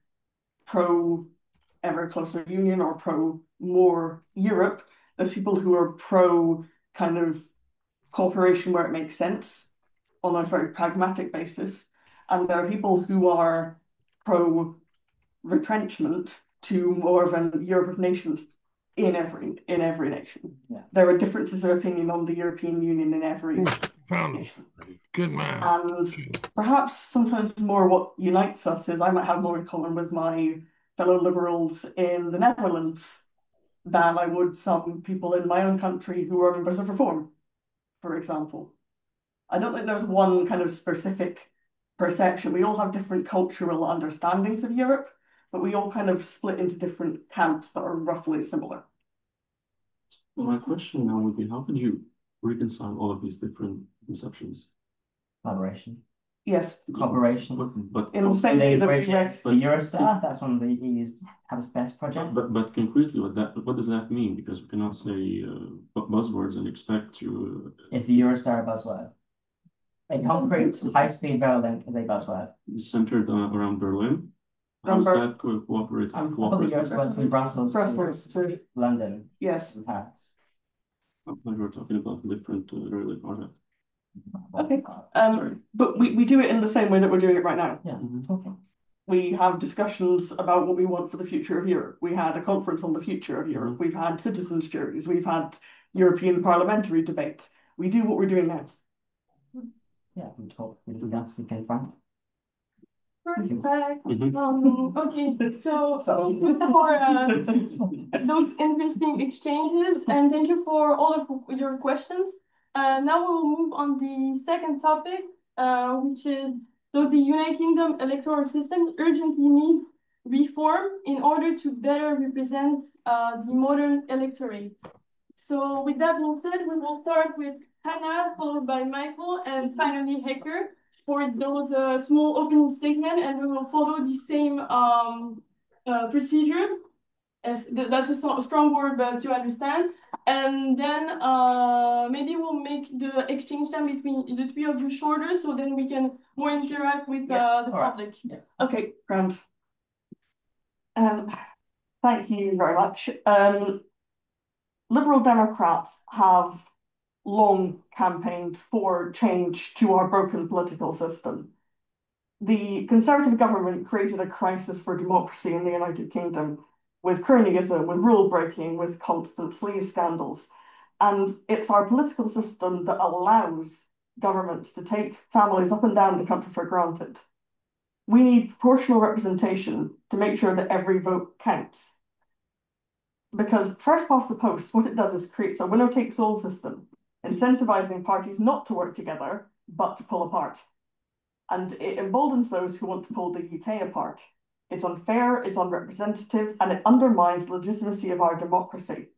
pro ever closer union or pro more Europe. There's people who are pro kind of cooperation where it makes sense on a very pragmatic basis. And there are people who are pro retrenchment to more of a Europe of nations in every nation. Yeah. There are differences of opinion on the European Union in every nation. Good man. And perhaps sometimes more what unites us is I might have more in common with my fellow liberals in the Netherlands than I would some people in my own country who are members of Reform, for example. I don't think there's one kind of specific perception. We all have different cultural understandings of Europe, but we all kind of split into different camps that are roughly similar. Well, my question now would be, how could you reconcile all of these different conceptions? Collaboration. Yes. Cooperation. But in the same way that we the Eurostar, that's one of the EU's best project. But concretely, what does that mean? Because we cannot say buzzwords and expect to. Is the Eurostar a buzzword? A concrete high-speed rail link is a buzzword. Centered around Berlin. How does that cooperate? I thought the Eurostar between Brussels to London. Yes. And Paris. We were talking about different railway projects. Okay. But we do it in the same way that we're doing it right now. Yeah. Okay. We have discussions about what we want for the future of Europe. We had a conference on the future of Europe. We've had citizens' juries. We've had European parliamentary debates. We do what we're doing now. Yeah, we talk, we discuss, we confront. Perfect. Okay, so for those interesting exchanges, and thank you for all of your questions. Now we will move on the second topic, which is the United Kingdom electoral system urgently needs reform in order to better represent the modern electorate. So with that being said, we will start with Hannah, followed by Michael, and finally Hector for those small opening statements, and we will follow the same procedure. That's a strong word, but you understand. And then maybe we'll make the exchange time between the three of you shorter, so then we can more interact with the public. Yeah. Okay, grand. Thank you very much. Liberal Democrats have long campaigned for change to our broken political system. The Conservative government created a crisis for democracy in the United Kingdom with cronyism, with rule breaking, with constant sleaze scandals. And it's our political system that allows governments to take families up and down the country for granted. We need proportional representation to make sure that every vote counts. Because first past the post, what it does is creates a winner-takes-all system, incentivizing parties not to work together, but to pull apart. And it emboldens those who want to pull the UK apart. It's unfair, it's unrepresentative, and it undermines the legitimacy of our democracy.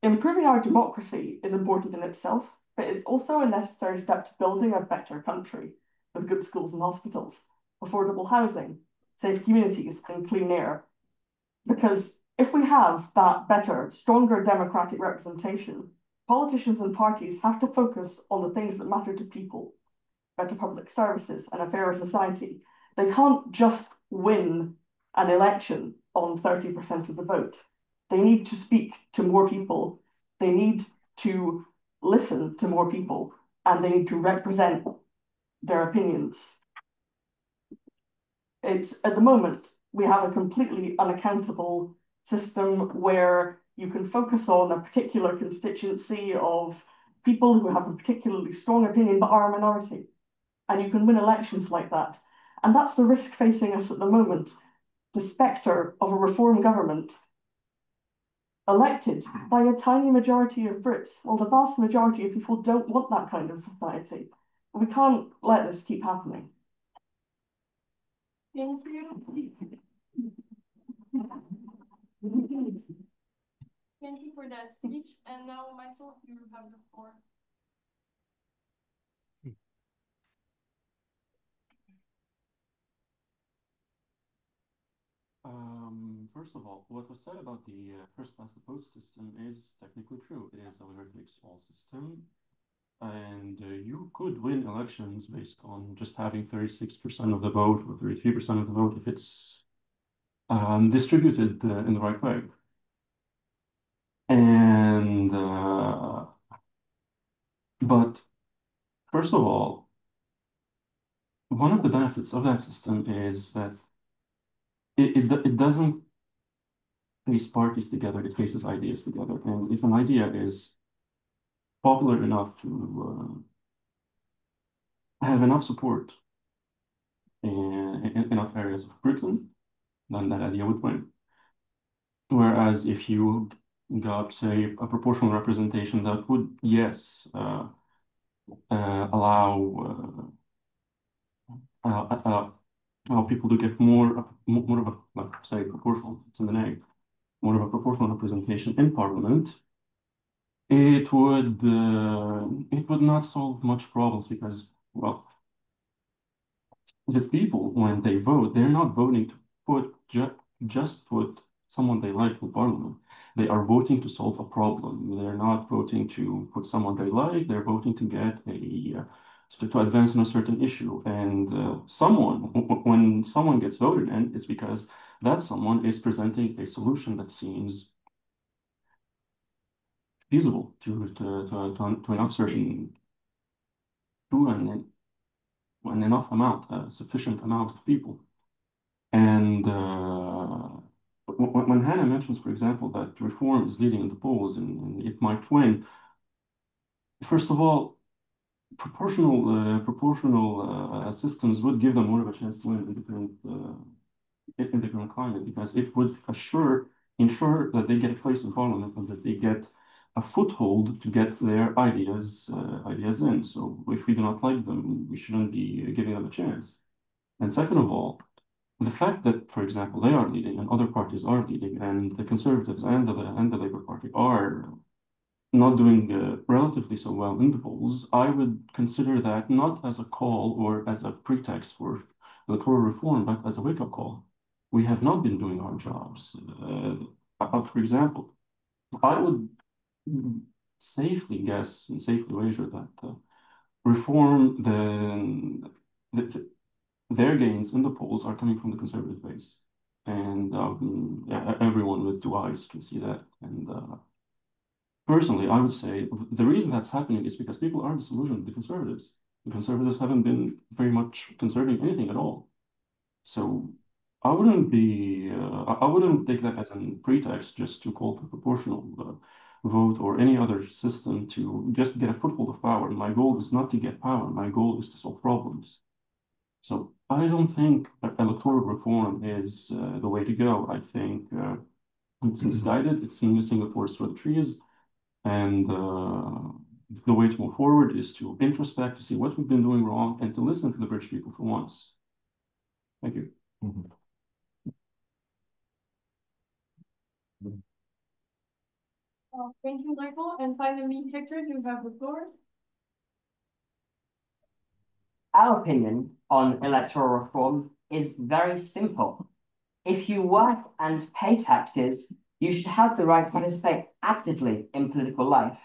Improving our democracy is important in itself, but it's also a necessary step to building a better country, with good schools and hospitals, affordable housing, safe communities, and clean air. Because if we have that better, stronger democratic representation, politicians and parties have to focus on the things that matter to people, better public services and a fairer society. They can't just win an election on 30% of the vote. They need to speak to more people. They need to listen to more people, and they need to represent their opinions. It's at the moment, we have a completely unaccountable system where you can focus on a particular constituency of people who have a particularly strong opinion but are a minority. And you can win elections like that. And that's the risk facing us at the moment. The spectre of a reform government elected by a tiny majority of Brits. Well, the vast majority of people don't want that kind of society. We can't let this keep happening. Thank you. Thank you for that speech. And now, Michael, you have the floor. First of all, what was said about the first past the post system is technically true. It is a winner-takes-all system, and you could win elections based on just having 36% of the vote or 33% of the vote if it's distributed in the right way. And but first of all, one of the benefits of that system is that it doesn't face parties together, it faces ideas together. And if an idea is popular enough to have enough support in enough areas of Britain, then that idea would win. Whereas if you got, say, a proportional representation that would, yes, allow people to get more of a, like, say, proportional, it's in the name, more of a proportional representation in Parliament, it would not solve much problems because, well, the people, when they vote, they're not voting to put just put someone they like in Parliament. They are voting to solve a problem. They're not voting to put someone they like. They're voting to get to advance on a certain issue. And when someone gets voted in, it's because that someone is presenting a solution that seems feasible to enough certain, to an enough amount, a sufficient amount of people. And when Hannah mentions, for example, that reform is leading in the polls and it might win, first of all, proportional systems would give them more of a chance to win in the current climate, because it would ensure that they get a place in Parliament and that they get a foothold to get their ideas in. So if we do not like them, we shouldn't be giving them a chance. And second of all, the fact that, for example, they are leading and other parties are leading, and the Conservatives and the Labour Party are not doing relatively so well in the polls, I would consider that not as a call or as a pretext for electoral reform, but as a wake-up call. We have not been doing our jobs. For example, I would safely guess and safely wager that reform, their gains in the polls are coming from the Conservative base. And everyone with two eyes can see that. And personally, I would say the reason that's happening is because people are disillusioned with the Conservatives. The Conservatives haven't been very much conserving anything at all. So I wouldn't take that as a pretext just to call for proportional vote or any other system to just get a foothold of power. My goal is not to get power. My goal is to solve problems. So I don't think electoral reform is the way to go. I think it's misguided. It's missing the forest for the trees. And the way to move forward is to introspect, to see what we've been doing wrong, and to listen to the British people for once. Thank you. Thank you, Michael. And finally, Hector, you have the floor. Our opinion on electoral reform is very simple. If you work and pay taxes, you should have the right to participate actively in political life.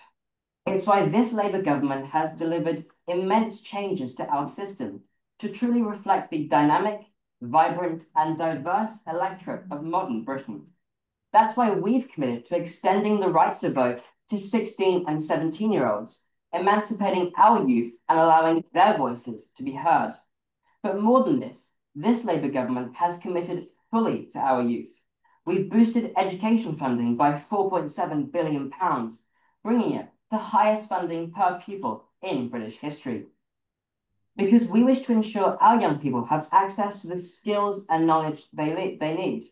It's why this Labour government has delivered immense changes to our system to truly reflect the dynamic, vibrant, and diverse electorate of modern Britain. That's why we've committed to extending the right to vote to 16 and 17-year-olds, emancipating our youth and allowing their voices to be heard. But more than this, this Labour government has committed fully to our youth. We've boosted education funding by £4.7 billion, bringing it the highest funding per pupil in British history. Because we wish to ensure our young people have access to the skills and knowledge they need.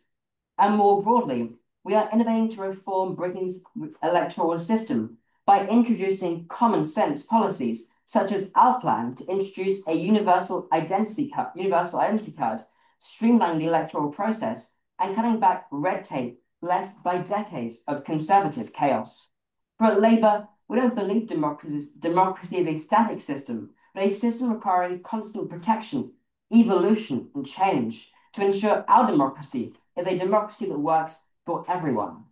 And more broadly, we are innovating to reform Britain's electoral system by introducing common sense policies, such as our plan to introduce a universal identity card, streamlining the electoral process and cutting back red tape left by decades of Conservative chaos. For Labour, we don't believe democracy is a static system, but a system requiring constant protection, evolution, and change to ensure our democracy is a democracy that works for everyone.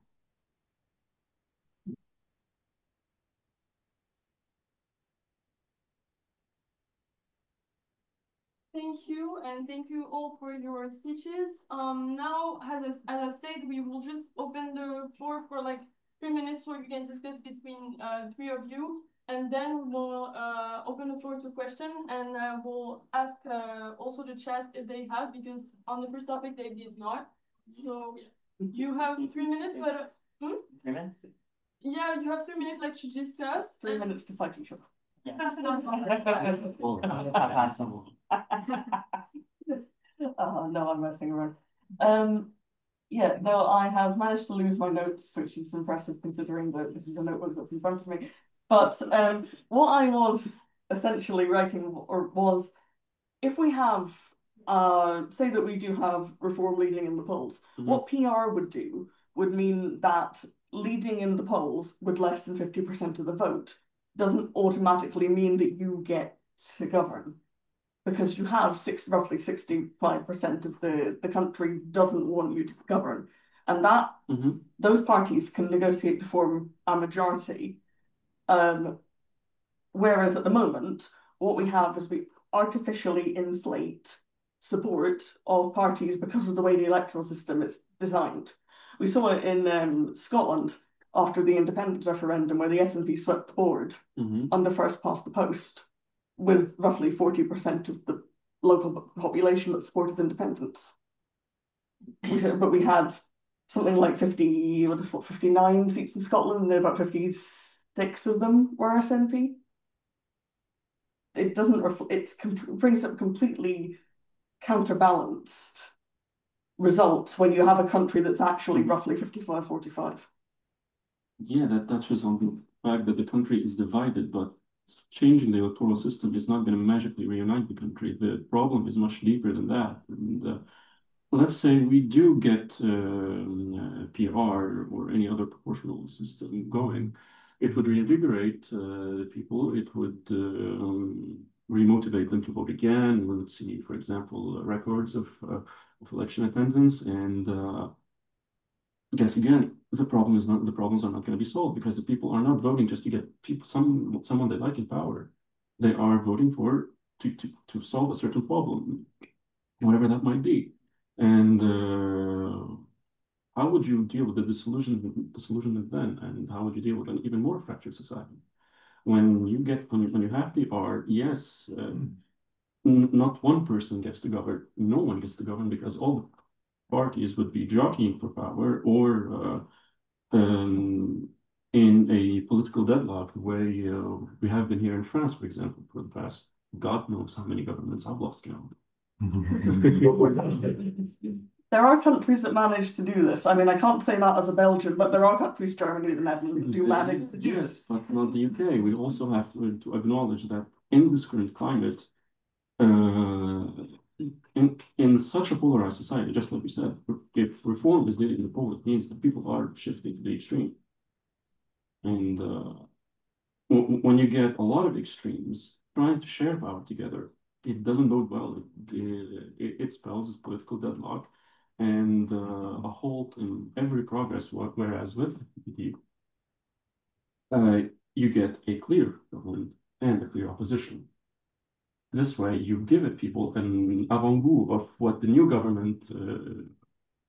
Thank you, and thank you all for your speeches. Now, as I said, we will just open the floor for like 3 minutes so you can discuss between three of you, and then we'll open the floor to question, and we'll ask also the chat if they have, because on the first topic they did not. So you have 3 minutes, but 3 minutes? yeah, you have 3 minutes like to discuss. 3 minutes to fight each other. Yeah. No, I'm messing around. Yeah, no, I have managed to lose my notes, which is impressive considering that this is a notebook that's in front of me. But what I was essentially writing was, if we have, say that we do have Reform leading in the polls, what PR would do would mean that leading in the polls with less than 50% of the vote doesn't automatically mean that you get to govern, because you have roughly 65% of the country doesn't want you to govern, and that those parties can negotiate to form a majority. Whereas at the moment, what we have is we artificially inflate support of parties because of the way the electoral system is designed. We saw it in Scotland after the independence referendum, where the SNP swept the board on the first past the post, with roughly 40% of the local population that supported independence. But we had something like 59 seats in Scotland, and about 56 of them were SNP. It doesn't it brings up completely counterbalanced results when you have a country that's actually roughly 55-45. Yeah, that touches on the fact that the country is divided, but changing the electoral system is not going to magically reunite the country. The problem is much deeper than that. And let's say we do get PR or any other proportional system going, it would reinvigorate people. It would remotivate them to vote again. We would see, for example, records of election attendance, and guess again, the problems are not going to be solved, because the people are not voting just to get someone they like in power. They are voting for to solve a certain problem, whatever that might be. And how would you deal with the disillusionment then? And how would you deal with an even more fractured society? When you have PR, yes, not one person gets to govern, no one gets to govern, because all the parties would be jockeying for power, or in a political deadlock, the way we have been here in France, for example, for the past God knows how many governments. I've lost count. There are countries that manage to do this. I mean, I can't say that as a Belgian, but there are countries, Germany, the Netherlands, that do manage to do this. But not the UK. We also have to acknowledge that in this current climate, in such a polarized society, just like we said, if reform is needed in the poll, it means that people are shifting to the extreme. And when you get a lot of extremes trying to share power together, it doesn't bode well. It spells political deadlock and a halt in every progress. Whereas with the you get a clear government and a clear opposition. This way, you give it people an avant-goût of what the new government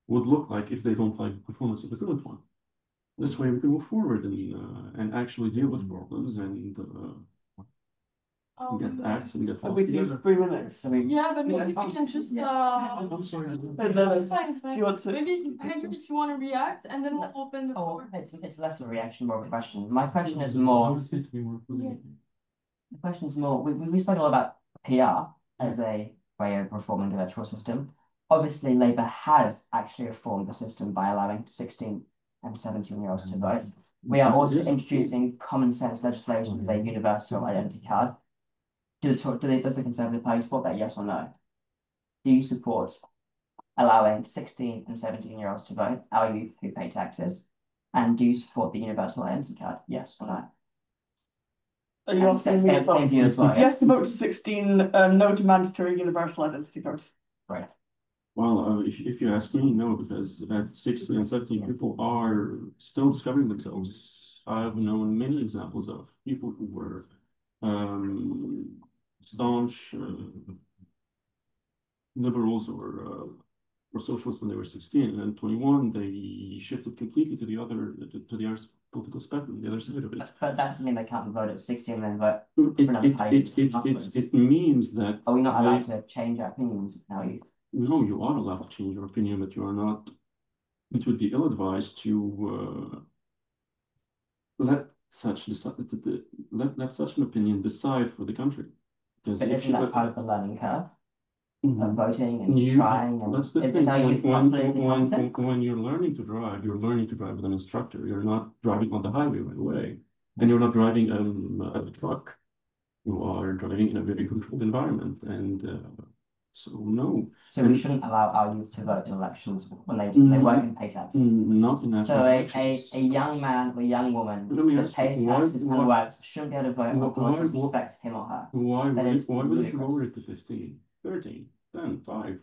would look like if they don't like the performance of the current one. This way, we can move forward and actually deal with problems. And We got acts, we got. We use 3 minutes. I mean, Yeah, but maybe we can just I'm sorry. it's fine, it's fine. Do you want to? Maybe Hector, if you want to react, and then we'll open the floor. It's less of a reaction, more of a question. My question is more. Yeah. The question is more. We spoke a lot about PR as a way of reforming the electoral system. Obviously, Labour has actually reformed the system by allowing 16 and 17-year-olds to vote. We are also introducing common sense legislation with a universal identity card. Does the Conservative Party support that, yes or no? Do you support allowing 16 and 17-year-olds to vote, our youth who pay taxes? And do you support the universal identity card, yes or no? Are you asking me as well? Same view as well, yeah. Yes to vote to 16, no to mandatory universal identity cards. Right. Well, if you ask me, no, because at 16 and 17, people are still discovering themselves. I've known many examples of people who were staunch liberals or socialists when they were 16, and 21 they shifted completely to the other political spectrum, the other side of it. But that doesn't mean they can't vote at 16 and then vote for another party. It means that are we not allowed to change our opinions now? No, you are allowed to change your opinion, but you are not. It would be ill-advised to let such an opinion decide for the country. Because but isn't that part of the learning curve? Of voting and trying, and that's the thing. When you're learning to drive, you're learning to drive with an instructor. You're not driving on the highway right away, and you're not driving a truck. You are driving in a very controlled environment, and so no. So we shouldn't allow our youth to vote in elections when they work and pay taxes. Not in so a young man or a young woman that pays taxes and works shouldn't be able to vote on policies which affects him or her. Why would you lower it to 15, 13, 10, 5?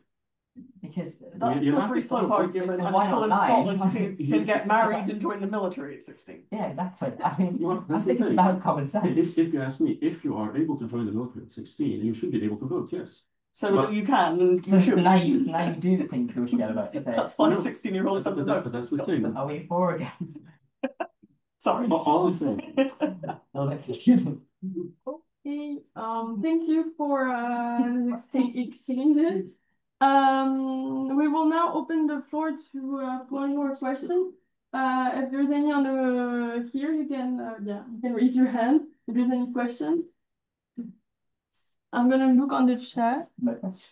Because that's a pretty slow argument. And people in Scotland can get married and join the military at 16. Yeah, exactly. I mean, I think it's about common sense. If you ask me, if you are able to join the military at 16, you should be able to vote, yes. So you can, and so now you do think people should get a vote. That's why 16-year-olds have the vote. But that's the thing. Are we for or against? Sorry. All I'm saying. Okay. Thank you for exchanges. We will now open the floor to one more question. If there's any on the here, you can raise your hand if there's any questions. I'm gonna look on the chat. Let's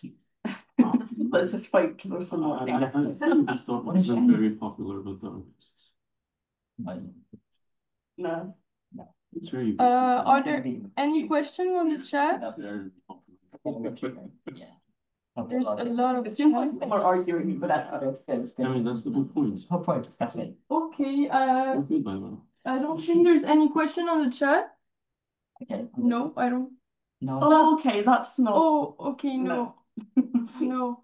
just wait till there's some more. I think this topic isn't very popular with the artists. No. It's very. Are there any questions on the chat? There's a lot of people are arguing, but that's good. I mean, that's the good point. Whole point is that's it. Okay. That's good, by the way. I don't think there's any question on the chat. Okay. No, I don't. No. Oh, okay, that's not. Oh, okay, no. No.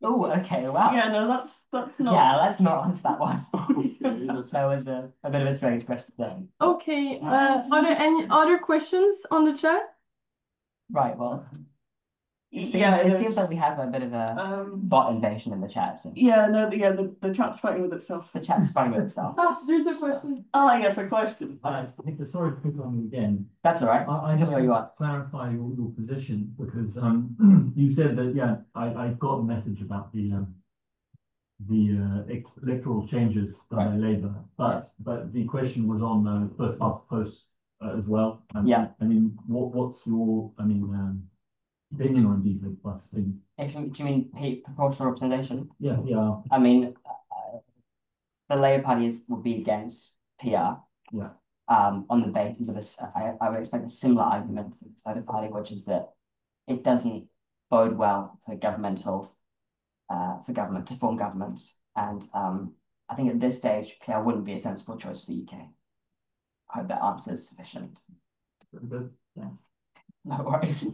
Oh, okay, wow. Yeah, no, that's not. Yeah, let's not answer that one. Okay, that was a bit of a strange question then. Okay, are there any other questions on the chat? Right, well, it seems like we have a bit of a bot invasion in the chat. So. Yeah, no, the chat's fighting with itself. The chat's fighting with itself. Oh, there's a question. Ah, yes, a question. Sorry to pick on you again. That's all right. I just want to clarify your position because you said that I got a message about the electoral changes by Labour, but the question was on first past the post as well. Yeah. I mean, what's your opinion on these plus things? Do you mean proportional representation? Yeah. I mean, the Labour Party would be against PR. Yeah. On the basis of I would expect a similar argument to the side of the party, which is that it doesn't bode well for government to form governments, and I think at this stage PR wouldn't be a sensible choice for the UK. I hope that answer is sufficient. Very good. Yeah. No worries.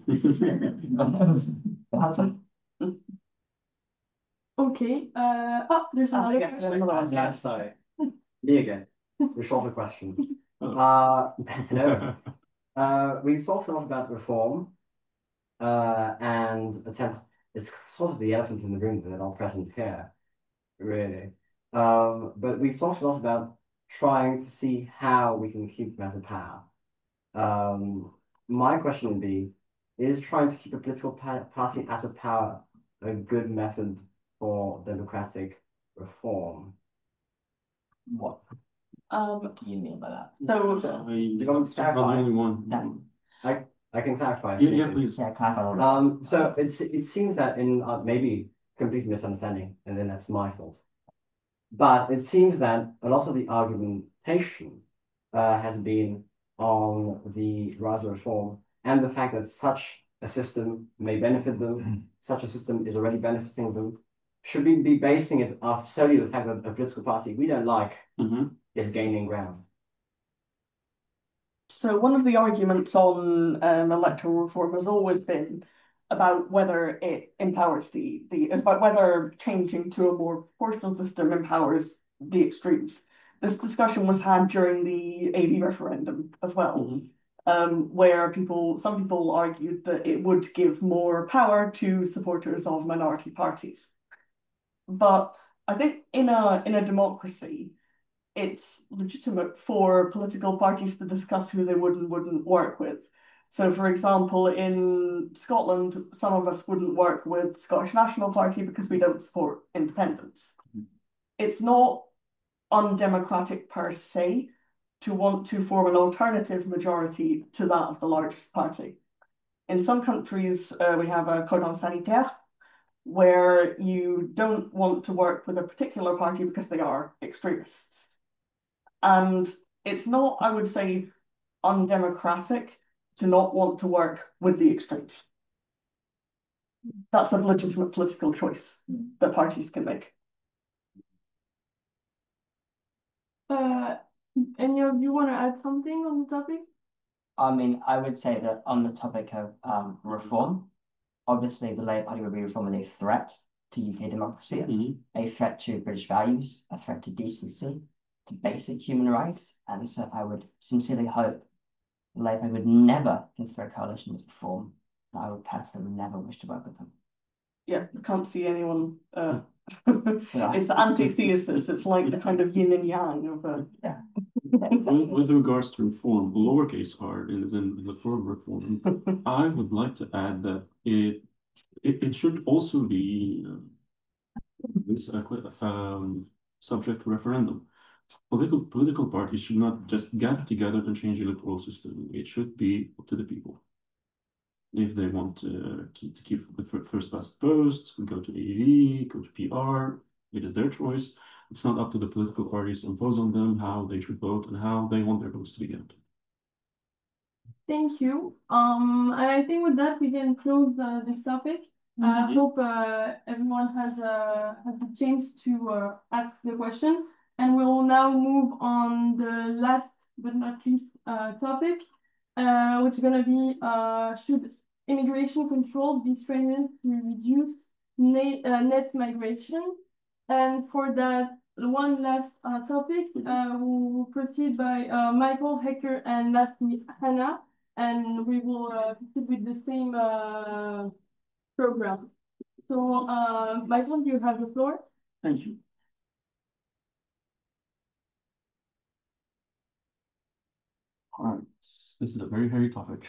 Okay. There's another question. Yeah, so me again. The shorter question. No. We've talked a lot about reform and attempt. It's sort of the elephant in the room that are present here, really. But we've talked a lot about trying to see how we can keep better power. my question would be, is trying to keep a political party out of power a good method for democratic reform? What do you mean by that? So I you want me to not the clarify? only one. Yeah. I can clarify. Yeah, please. Yeah, clarify. So it seems that in maybe complete misunderstanding, and then that's my fault. But it seems that a lot of the argumentation has been on the rise of reform and the fact that such a system may benefit them, such a system is already benefiting them. Should we be basing it off solely the fact that a political party we don't like is gaining ground? So one of the arguments on electoral reform has always been about whether it empowers it's about whether changing to a more proportional system empowers the extremes. This discussion was had during the AV referendum as well, where some people argued that it would give more power to supporters of minority parties. But I think in a democracy, it's legitimate for political parties to discuss who they would and wouldn't work with. So, for example, in Scotland, some of us wouldn't work with the Scottish National Party because we don't support independence. It's not undemocratic per se to want to form an alternative majority to that of the largest party. In some countries, we have a cordon sanitaire, where you don't want to work with a particular party because they are extremists. And it's not, I would say, undemocratic to not want to work with the extremes. That's a legitimate political choice that parties can make. Any of you want to add something on the topic? I mean, I would say that on the topic of reform, obviously the Labour Party would be reform as a threat to UK democracy, a threat to British values, a threat to decency, to basic human rights. And so I would sincerely hope Labour would never consider a coalition as reform. I would personally never wish to work with them. Yeah, I can't see anyone. It's the antithesis. It's like the kind of yin and yang of yeah. With regards to reform, lowercase r is in the form of reform. I would like to add that it should also be subject to referendum. Political parties should not just gather together and change the electoral system. It should be up to the people. If they want to keep the first past post, go to AV, go to PR, it is their choice. It's not up to the political parties to impose on them how they should vote and how they want their votes to be counted. Thank you. And I think with that we can close this topic. I hope everyone has the chance to ask the question. And we'll now move on the last but not least topic, which is going to be should immigration controls be strengthened to reduce net migration? And for that one last topic, we'll proceed by Michael, Hector, and lastly Hannah, and we will proceed with the same program. So, Michael, you have the floor. Thank you. All right, this is a very hairy topic.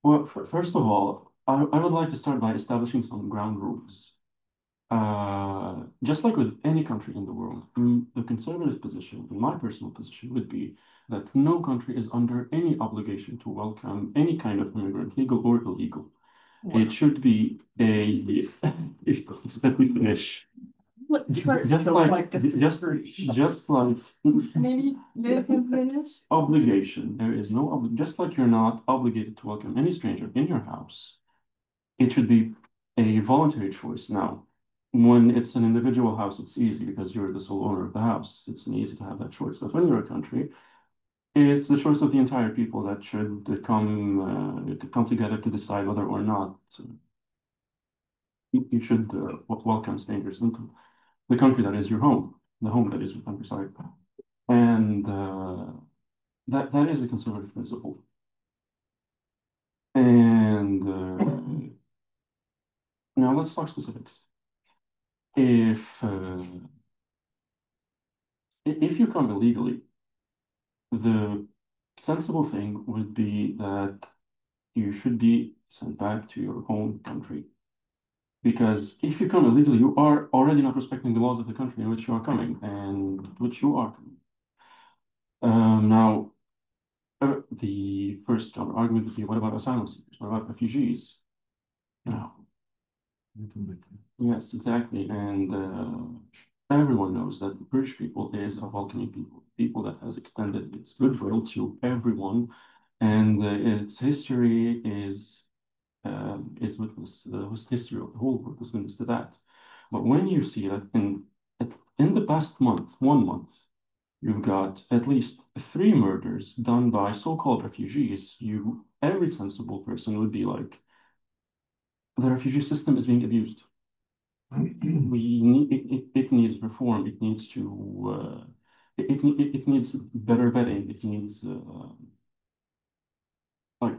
Well, first of all, I would like to start by establishing some ground rules. Just like with any country in the world, the conservative position, my personal position, would be that no country is under any obligation to welcome any kind of immigrant, legal or illegal. Wow. It should be let me finish. Just like maybe let him finish. Obligation. There is no just like you're not obligated to welcome any stranger in your house. It should be a voluntary choice. Now, when it's an individual house, it's easy because you're the sole owner of the house. It's easy to have that choice. But when you're a country, it's the choice of the entire people that should come together to decide whether or not you should welcome strangers into the country that is your home, the home that is your country, sorry. And that is a conservative principle. And now let's talk specifics. If you come illegally, the sensible thing would be that you should be sent back to your home country. Because if you come illegally, you are already not respecting the laws of the country in which you are coming and which you are coming. Now, the first argument would be, what about asylum seekers? What about refugees? No. Yes, exactly. And everyone knows that the British people is a welcoming people that has extended its goodwill to everyone, and its history is witness, the history of the whole world is witness to that. But when you see that in the past month, 1 month, you've got at least 3 murders done by so-called refugees, every sensible person would be like, the refugee system is being abused. It needs reform. It needs to it needs better vetting. It needs like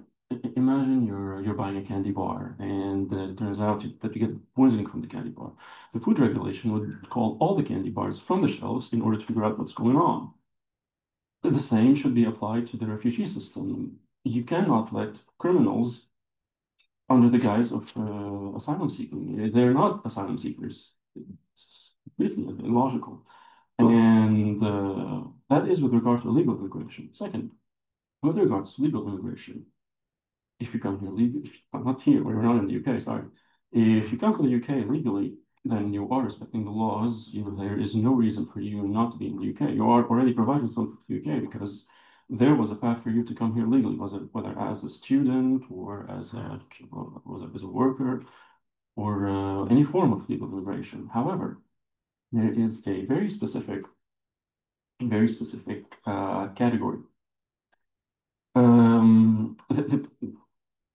imagine you're buying a candy bar and it turns out that you get poisoning from the candy bar. The food regulation would call all the candy bars from the shelves in order to figure out what's going on. The same should be applied to the refugee system. You cannot let criminals under the guise of asylum seeking. They're not asylum seekers. It's completely illogical. And that is with regard to illegal immigration. Second, with regards to legal immigration, if you come here legally, not here, we're not in the UK, sorry. If you come to the UK legally, then you are respecting the laws. There is no reason for you not to be in the UK. You are already providing something to the UK because there was a path for you to come here legally, whether as a student or as a worker or any form of legal immigration. However, there is a very specific category.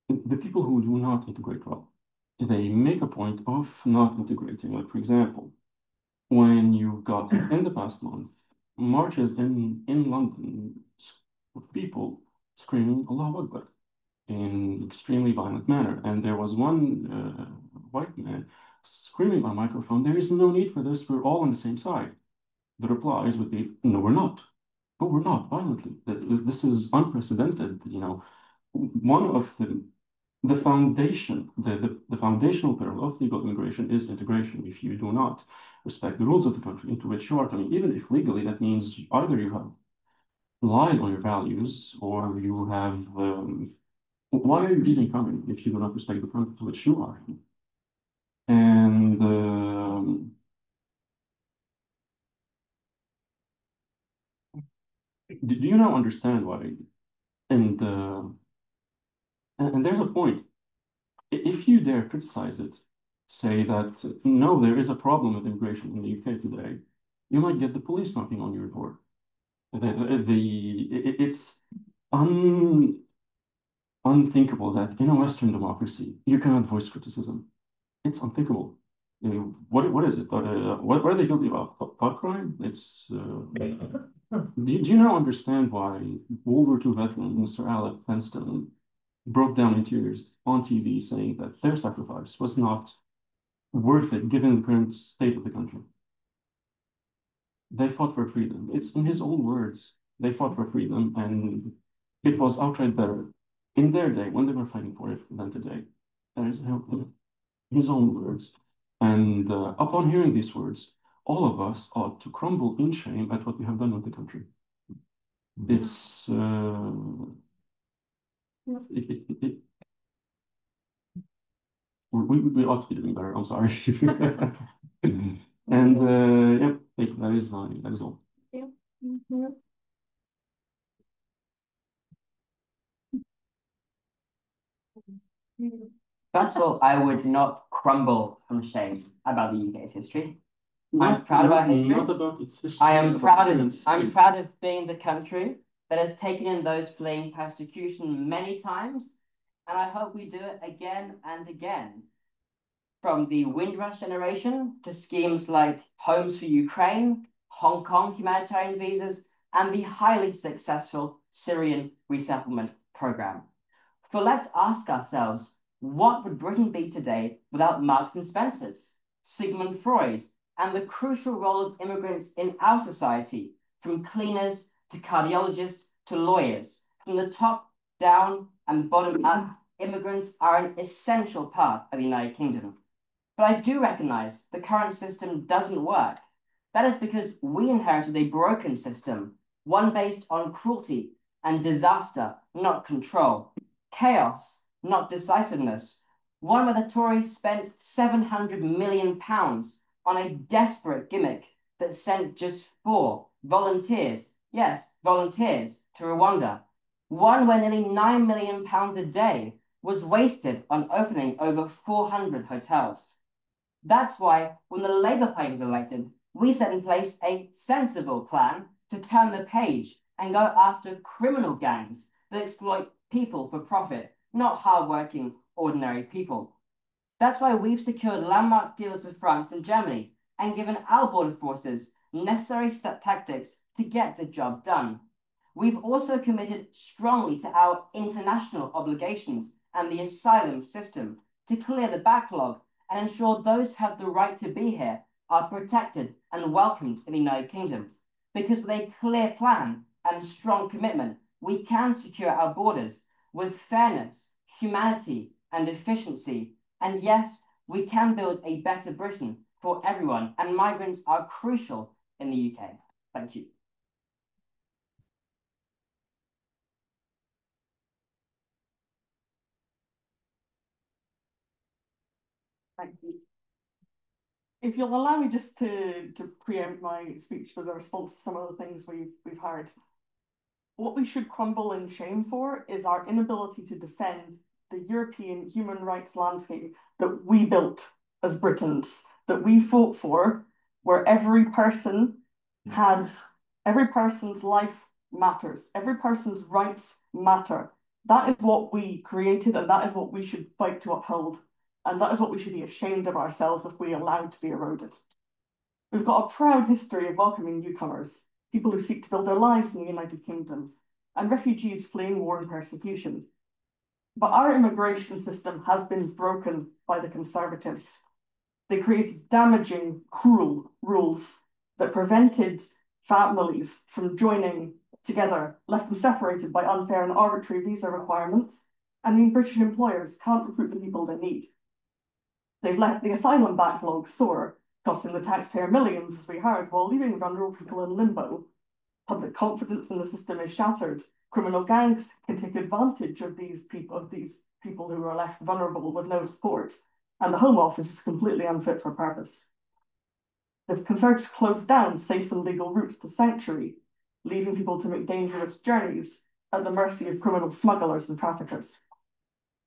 The people who do not integrate well, they make a point of not integrating. Like, for example, when you got in the past month marches in London with people screaming Allahu Akbar in extremely violent manner, and there was one white man screaming on a microphone, "There is no need for this. We're all on the same side." The replies would be, "No, we're not. But we're not violently. This is unprecedented. You know, one of the foundation, the foundational pillar of legal immigration is integration. If you do not respect the rules of the country into which you are coming, even if legally, that means either you have lied on your values or you have. Why are you even coming if you do not respect the country to which you are? And do you now understand why? And there's a point. If you dare criticize it, say that no, there is a problem with immigration in the UK today, you might get the police knocking on your door. It's unthinkable that in a Western democracy you cannot voice criticism. It's unthinkable. What is it? What are they guilty of? Thought crime? It's. Do you now understand why World War II veteran Mr. Alec Penston broke down in tears on TV saying that their sacrifice was not worth it given the current state of the country? They fought for freedom. It's in his own words. They fought for freedom, and it was outright better in their day when they were fighting for it than today. That is his own words. And upon hearing these words, all of us ought to crumble in shame at what we have done with the country. It's we ought to be doing better. I'm sorry. And yeah, that is all. Yeah. First of all, I would not crumble from shame about the UK's history. I'm proud of our history. Not about its history. I'm proud of being the country that has taken in those fleeing persecution many times, and I hope we do it again and again. From the Windrush generation to schemes like Homes for Ukraine, Hong Kong humanitarian visas, and the highly successful Syrian resettlement program. So let's ask ourselves, what would Britain be today without Marks and Spencers, Sigmund Freud, and the crucial role of immigrants in our society, from cleaners to cardiologists to lawyers, From the top down and bottom up, immigrants are an essential part of the United Kingdom. But I do recognise the current system doesn't work. That is because we inherited a broken system, one based on cruelty and disaster, not control, chaos, not decisiveness, one where the Tories spent £700 million on a desperate gimmick that sent just 4 volunteers, yes, volunteers, to Rwanda, one where nearly £9 million a day was wasted on opening over 400 hotels. That's why when the Labour Party was elected, we set in place a sensible plan to turn the page and go after criminal gangs that exploit people for profit, not hard-working, ordinary people. That's why we've secured landmark deals with France and Germany and given our border forces necessary tactics to get the job done. We've also committed strongly to our international obligations and the asylum system to clear the backlog and ensure those who have the right to be here are protected and welcomed in the United Kingdom. Because with a clear plan and strong commitment, we can secure our borders with fairness, humanity, and efficiency. And yes, we can build a better Britain for everyone, and migrants are crucial in the UK. Thank you. Thank you. If you'll allow me just to preempt my speech with a response to some of the things we've heard. What we should crumble in shame for is our inability to defend the European human rights landscape that we built as Britons, that we fought for, where every person's life matters, every person's rights matter. That is what we created, and that is what we should fight to uphold. And that is what we should be ashamed of ourselves if we allowed to be eroded. We've got a proud history of welcoming newcomers, people who seek to build their lives in the United Kingdom, and refugees fleeing war and persecution. But our immigration system has been broken by the Conservatives. They created damaging, cruel rules that prevented families from joining together, left them separated by unfair and arbitrary visa requirements, and mean British employers can't recruit the people they need. They've let the asylum backlog soar, costing the taxpayer millions, as we heard, while leaving vulnerable people in limbo. Public confidence in the system is shattered. Criminal gangs can take advantage of these people who are left vulnerable with no support, and the Home Office is completely unfit for purpose. The Conservatives closed down safe and legal routes to sanctuary, leaving people to make dangerous journeys at the mercy of criminal smugglers and traffickers.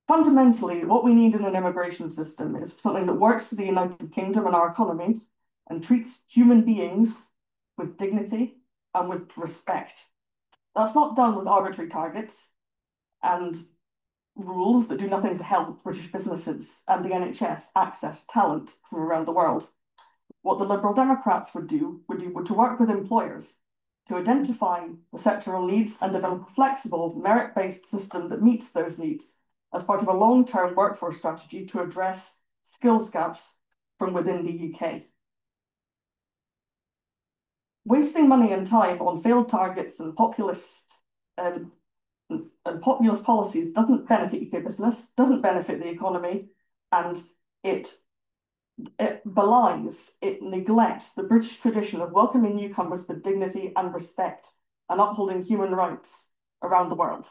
Fundamentally, what we need in an immigration system is something that works for the United Kingdom and our economy and treats human beings with dignity and with respect. That's not done with arbitrary targets and rules that do nothing to help British businesses and the NHS access talent from around the world. What the Liberal Democrats would to work with employers to identify the sectoral needs and develop a flexible, merit-based system that meets those needs as part of a long-term workforce strategy to address skills gaps from within the UK. Wasting money and time on failed targets and populist policies doesn't benefit UK business, doesn't benefit the economy, and it belies, it neglects the British tradition of welcoming newcomers with dignity and respect and upholding human rights around the world.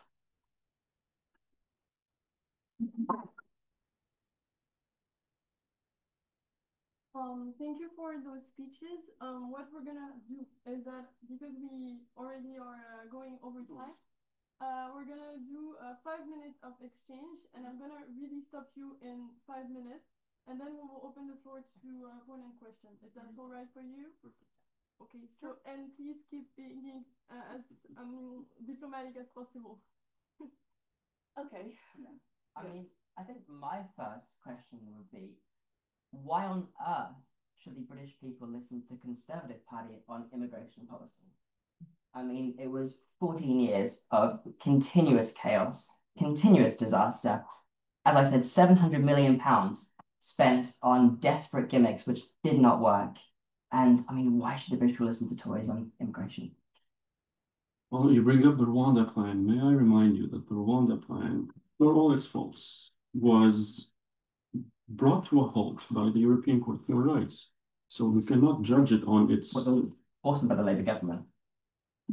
Thank you for those speeches. What we're gonna do is that because we already are going over time, we're gonna do 5 minutes of exchange, and I'm gonna really stop you in 5 minutes, and then we will open the floor to point and question. If that's all right for you? Okay. So and please keep being as diplomatic as possible. Okay. I mean, I think my first question would be, why on earth should the British people listen to the Conservative Party on immigration policy? I mean, it was 14 years of continuous chaos, continuous disaster. As I said, £700 million spent on desperate gimmicks which did not work. And I mean, why should the British people listen to Tories on immigration? Well, you bring up the Rwanda plan. May I remind you that the Rwanda plan, for all its faults, was brought to a halt by the European Court of Human Rights. So we cannot judge it on its... Also by the Labour government.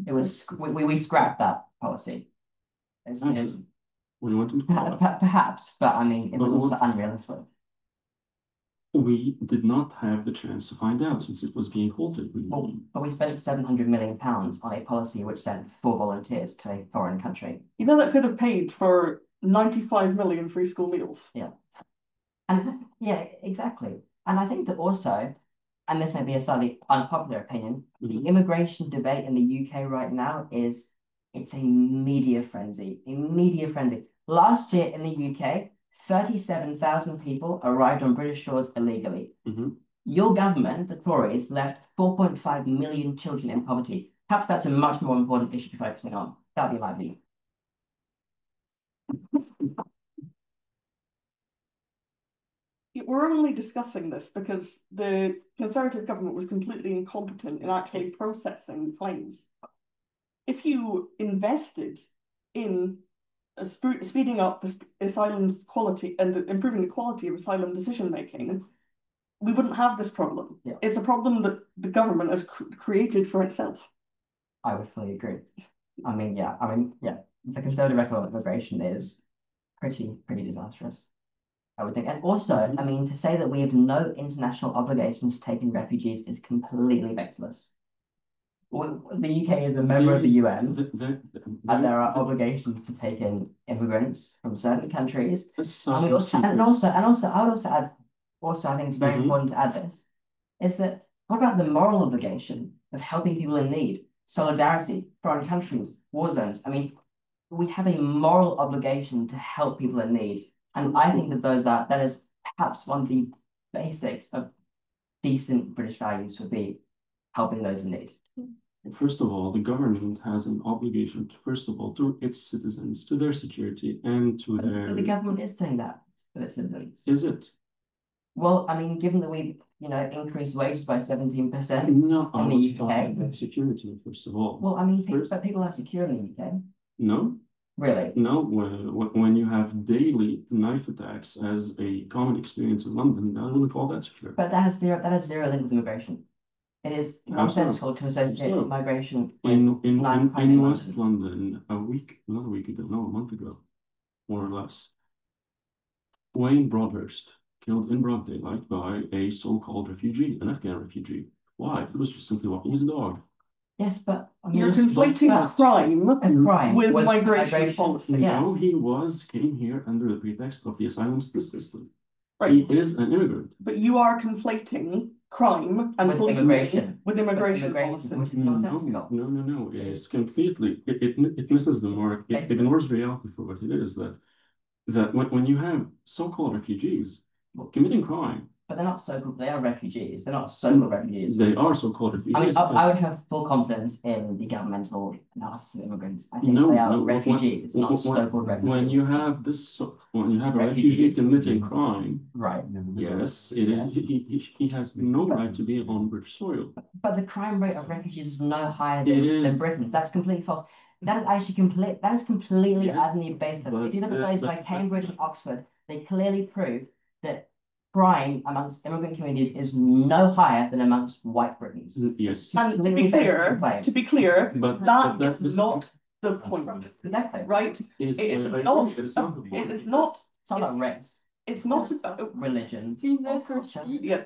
It was, we scrapped that policy. When you went into power. Perhaps, but I mean, it was also unrealistic. We did not have the chance to find out since it was being halted. But we spent £700 million on a policy which sent 4 volunteers to a foreign country. You know, that could have paid for 95 million free school meals. Yeah. And yeah, exactly. And I think that also, and this may be a slightly unpopular opinion, the immigration debate in the UK right now it's a media frenzy. Last year in the UK, 37,000 people arrived on British shores illegally. Your government, the Tories, left 4.5 million children in poverty. Perhaps that's a much more important issue to be focusing on. That would be my view. We're only discussing this because the Conservative government was completely incompetent in actually processing claims. If you invested in speeding up the asylum quality and improving the quality of asylum decision making, we wouldn't have this problem. Yeah. It's a problem that the government has created for itself. I would fully agree. I mean, yeah. The Conservative record on immigration is pretty disastrous, I would think. And also, I mean, to say that we have no international obligations to taking refugees is completely baseless. The UK is a member of the UN, and there are obligations to take in immigrants from certain countries. And I would also add, I think it's very important to add this, is that what about the moral obligation of helping people in need, solidarity, foreign countries, war zones? I mean, we have a moral obligation to help people in need, and I think that that is perhaps one of the basics of decent British values would be helping those in need. First of all, the government has an obligation, to its citizens, to their security, and to their... But the government is doing that for its citizens. Is it? Well, I mean, given that we've, increased wages by 17% No, in the UK. Security, first of all. Well, I mean, but people are secure in the UK. No. Really? No, when you have daily knife attacks as a common experience in London, I wouldn't call that secure. But that has zero link with immigration. It is nonsensical to associate migration in West London a month ago, more or less. Wayne Broadhurst killed in broad daylight by a so-called refugee, an Afghan refugee. Why? He was just simply walking his dog. Yes, but you're conflating crime with migration policy. No, he came here under the pretext of the asylum system. Right. He is an immigrant. But you are conflating crime and immigration policy. No. It's completely, it misses the mark. It ignores reality for what it is, that when you have so-called refugees committing crime. But they're not so-called, they are refugees. They're not so-called refugees. They are so-called refugees. I mean, I would have full confidence in the governmental analysis of immigrants. I think they are refugees, not so-called refugees. When you have a refugee committing crime, right? Yes, it is. He has no right to be on British soil. But the crime rate of refugees is no higher than Britain. That's completely false. That is actually completely as an based. If you look at studies by Cambridge and Oxford, they clearly prove that crime amongst immigrant communities is no higher than amongst white Britons. Yes. And to be clear, that is not the point. Right? It is not. It's not about race. It's not about religion. Yeah.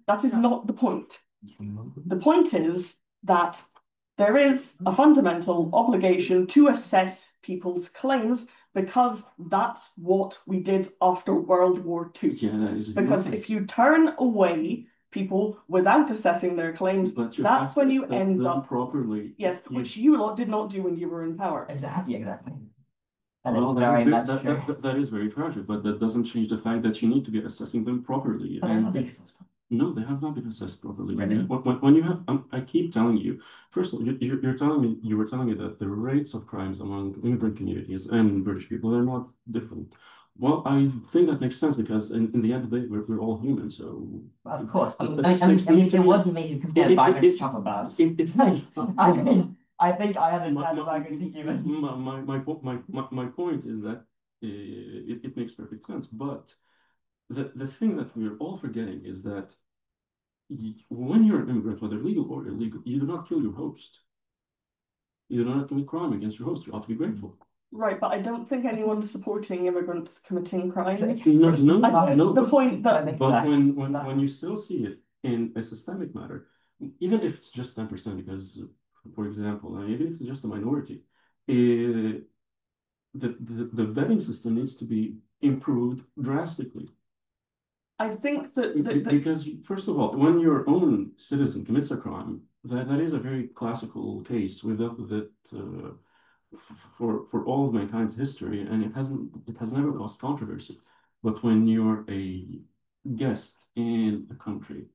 That is not the point. The point is that there is a fundamental obligation to assess people's claims because that's what we did after World War II. Yeah, because if you turn away people without assessing their claims, that's when you end up properly. Yes, which you lot did not do when you were in power. Exactly. Well, that is very tragic, but that doesn't change the fact that you need to be assessing them properly. No, they have not been assessed properly. Really? When you have, I keep telling you. First of all, you were telling me that the rates of crimes among immigrant communities and British people are not different. Well, I think that makes sense because in the end of the day, we're all human. So of course, it wasn't me who compared migrants to chocolate bars. I think I understand the migrant humans. My point is that it makes perfect sense, but the thing that we're all forgetting is that when you're an immigrant, whether legal or illegal, you do not kill your host. You do not commit crime against your host. You ought to be grateful. Right, but I don't think anyone's supporting immigrants committing crime. No, the point that... But when you still see it in a systemic matter, even if it's just 10%, because, for example, even if it's just a minority, the vetting system needs to be improved drastically. I think that... Because, first of all, when your own citizen commits a crime, that is a very classical case. We've dealt with it for all of mankind's history, and it has never caused controversy. But when you're a guest in a country,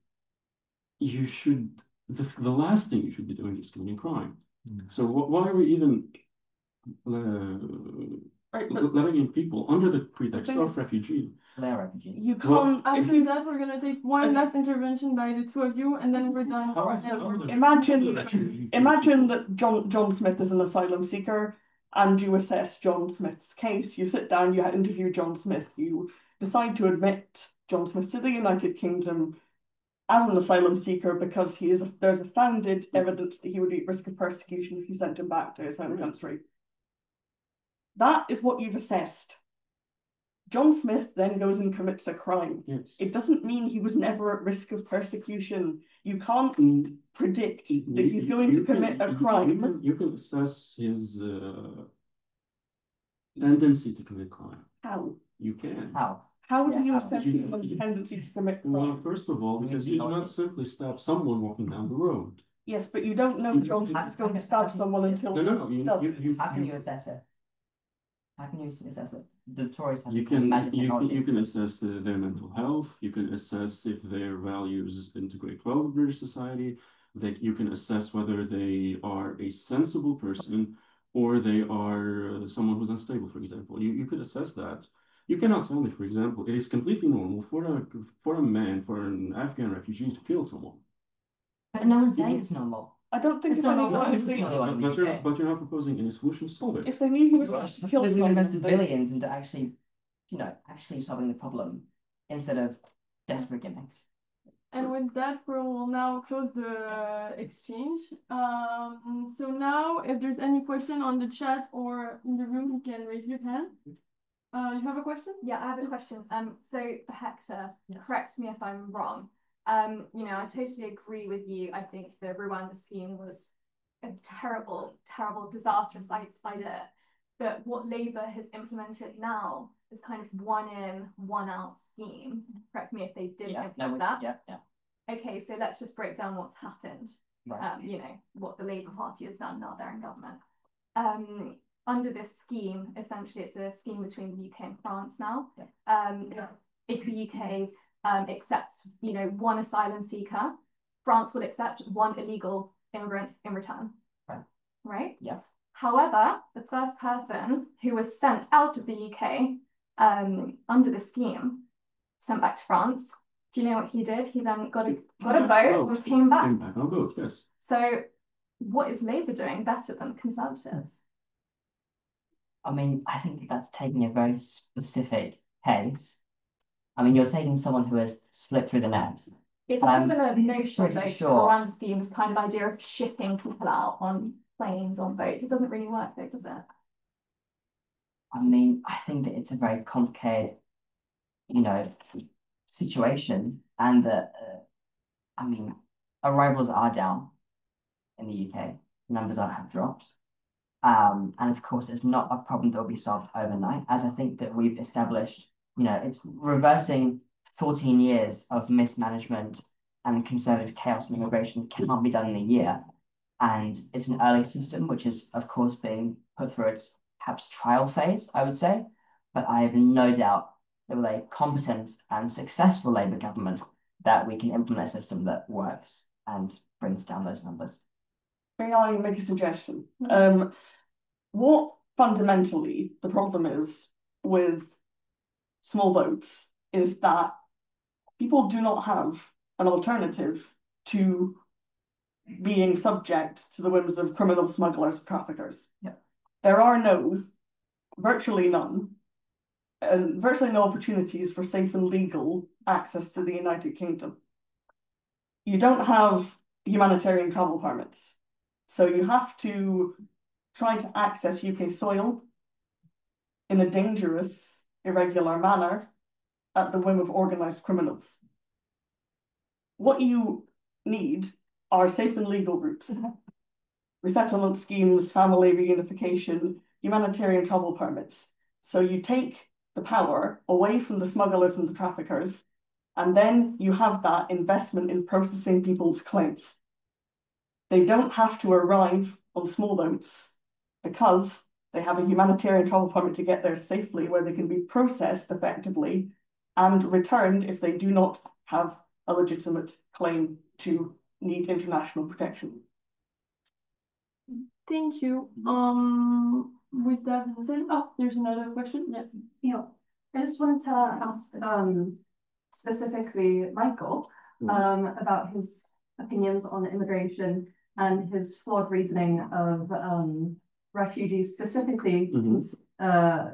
you should the last thing you should be doing is committing crime. So why are we even letting in people under the pretext of refugee? They're refugee. You can't. After that, we're gonna take one last intervention by the two of you, and then we're done. Imagine that John Smith is an asylum seeker, and you assess John Smith's case. You sit down, you interview John Smith, you decide to admit John Smith to the United Kingdom as an asylum seeker because there's a founded evidence that he would be at risk of persecution if you sent him back to his home country. That is what you've assessed. John Smith then goes and commits a crime. Yes. It doesn't mean he was never at risk of persecution. You can't predict that he's going to commit a crime. You can assess his tendency to commit crime. How? You can. How do you assess someone's tendency to commit crime? Well, first of all, because you do not simply stab someone walking down the road. Yes, but you don't know John Smith is going to stab someone until No. How can you assess it? How can you assess it? The tourists have you can assess their mental health. You can assess if their values integrate well with British society. You can assess whether they are a sensible person or they are someone who's unstable, for example. You could assess that. You cannot tell me, for example, it is completely normal for an Afghan refugee to kill someone. But no one's saying it's normal. I don't think it's it's normal. But you're not proposing any solution to solve it. If they knew he was going to kill Because we someone, invested billions into actually solving the problem instead of desperate gimmicks. And with that, we'll now close the exchange. So now, if there's any question on the chat or in the room, you can raise your hand. You have a question? Yeah, I have a question. So for Hector, correct me if I'm wrong. I totally agree with you. I think the Rwanda scheme was a terrible, terrible, disastrous idea. But what Labour has implemented now is kind of one in, one out scheme. Correct me if they didn't implement that. Yeah. Okay, so let's just break down what's happened. Right. What the Labour Party has done now they're in government. Under this scheme, essentially, it's a scheme between the UK and France now. If the UK accepts, one asylum seeker, France will accept one illegal immigrant in return. Right? Yeah. However, the first person who was sent out of the UK under the scheme, sent back to France, do you know what he did? He then got a vote and came back. Came back on a vote, yes. So what is Labour doing better than Conservatives? I mean, I think that's taking a very specific case. I mean, you're taking someone who has slipped through the net. It's a similar notion, pretty though, sure. the Rwanda scheme, this kind of idea of shipping people out on planes, on boats. It doesn't really work, though, does it? I mean, I think that it's a very complicated, situation, and that, arrivals are down in the UK. Numbers have dropped. And of course, it's not a problem that will be solved overnight, as I think that we've established, it's reversing 14 years of mismanagement and conservative chaos and immigration cannot be done in a year. And it's an early system, which is, of course, being put through its perhaps trial phase, I would say. But I have no doubt that with a competent and successful Labour government, that we can implement a system that works and brings down those numbers. May I make a suggestion? What fundamentally the problem is with small votes is that people do not have an alternative to being subject to the whims of criminal smugglers and traffickers. Yeah. There are virtually none, and virtually no opportunities for safe and legal access to the United Kingdom. You don't have humanitarian travel permits, so you have to try to access UK soil in a dangerous, irregular manner at the whim of organised criminals. What you need are safe and legal routes, resettlement schemes, family reunification, humanitarian travel permits. So you take the power away from the smugglers and the traffickers, and then you have that investment in processing people's claims. They don't have to arrive on small boats because they have a humanitarian travel permit to get there safely, where they can be processed effectively and returned if they do not have a legitimate claim to need international protection. Thank you. With that said, there's another question. Yeah. Yeah. I just wanted to ask specifically Michael about his opinions on immigration and his flawed reasoning of refugees specifically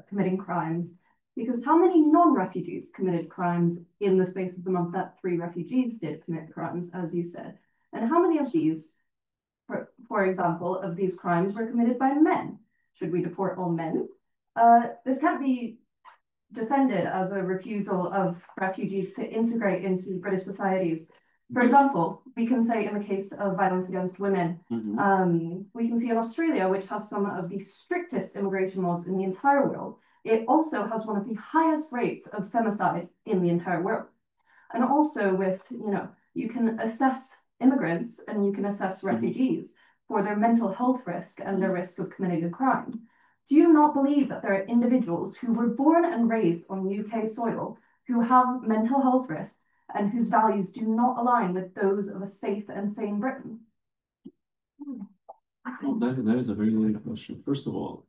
committing crimes. Because how many non-refugees committed crimes in the space of the month that 3 refugees did commit crimes, as you said? And how many of these, for example, of these crimes were committed by men? Should we deport all men? This can't be defended as a refusal of refugees to integrate into British societies. For example, we can say in the case of violence against women, we can see in Australia, which has some of the strictest immigration laws in the entire world, it also has one of the highest rates of femicide in the entire world. And also with, you can assess immigrants and you can assess refugees for their mental health risk and their risk of committing a crime. Do you not believe that there are individuals who were born and raised on UK soil who have mental health risks and whose values do not align with those of a safe and sane Britain? Well, that is a very good question. First of all,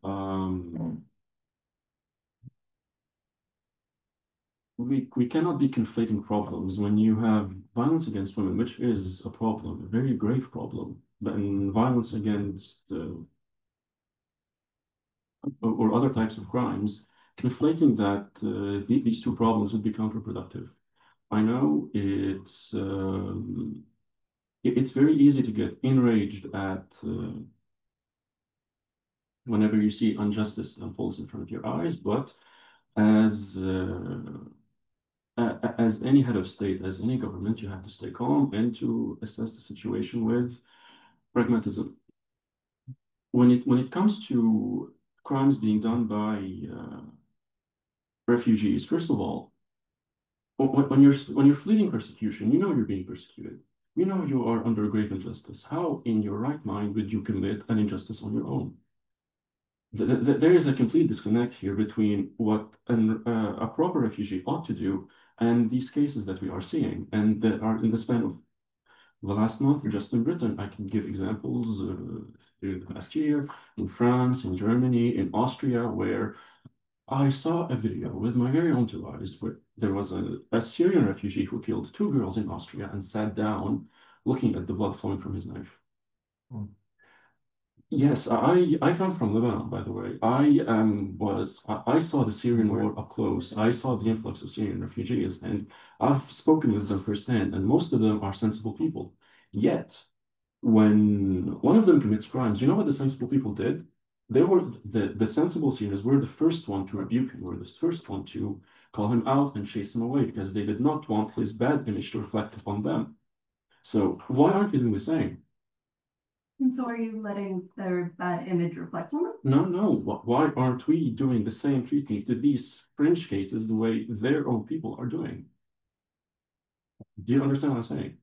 we cannot be conflating problems when you have violence against women, which is a problem, a very grave problem, and violence against or other types of crimes. Conflating that these two problems would be counterproductive. I know it's very easy to get enraged at whenever you see injustice unfolds in front of your eyes, but as any head of state, as any government, you have to stay calm and to assess the situation with pragmatism. When it comes to crimes being done by refugees, first of all, when you're fleeing persecution, you know you're being persecuted. You know you are under grave injustice. How in your right mind would you commit an injustice on your own? There is a complete disconnect here between what a proper refugee ought to do and these cases that we are seeing, and that are in the span of the last month, just in Britain. I can give examples in the past year, in France, in Germany, in Austria, where I saw a video with my very own 2 eyes where there was a Syrian refugee who killed 2 girls in Austria and sat down looking at the blood flowing from his knife. Yes, I come from Lebanon, by the way. I saw the Syrian war up close. I saw the influx of Syrian refugees, and I've spoken with them firsthand, and most of them are sensible people. Yet, when one of them commits crimes, you know what the sensible people did? They were the sensible Syrians were the first one to rebuke him, were the first one to call him out and chase him away, because they did not want his bad image to reflect upon them. So why aren't we doing the same? And so are you letting their bad image reflect on them? No. Why aren't we doing the same treatment to these fringe cases the way their own people are doing? Do you understand what I'm saying?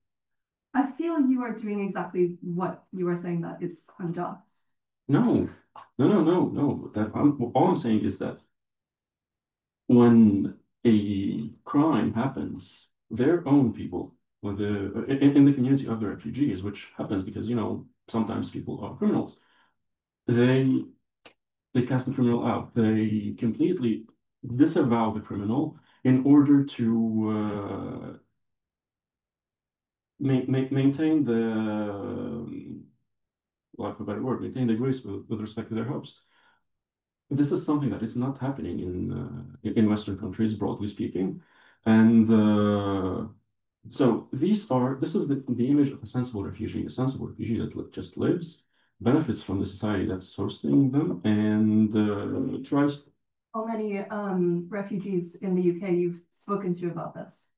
I feel you are doing exactly what you are saying that is unjust. No. All I'm saying is that when a crime happens, their own people, in the community of the refugees, which happens because, sometimes people are criminals, they cast the criminal out. They completely disavow the criminal in order to maintain the, lack of a better word, maintain the grace with respect to their host. This is something that is not happening in Western countries, broadly speaking, and so this is the image of a sensible refugee that just lives, benefits from the society that's hosting them, and tries. How many refugees in the UK you've spoken to about this?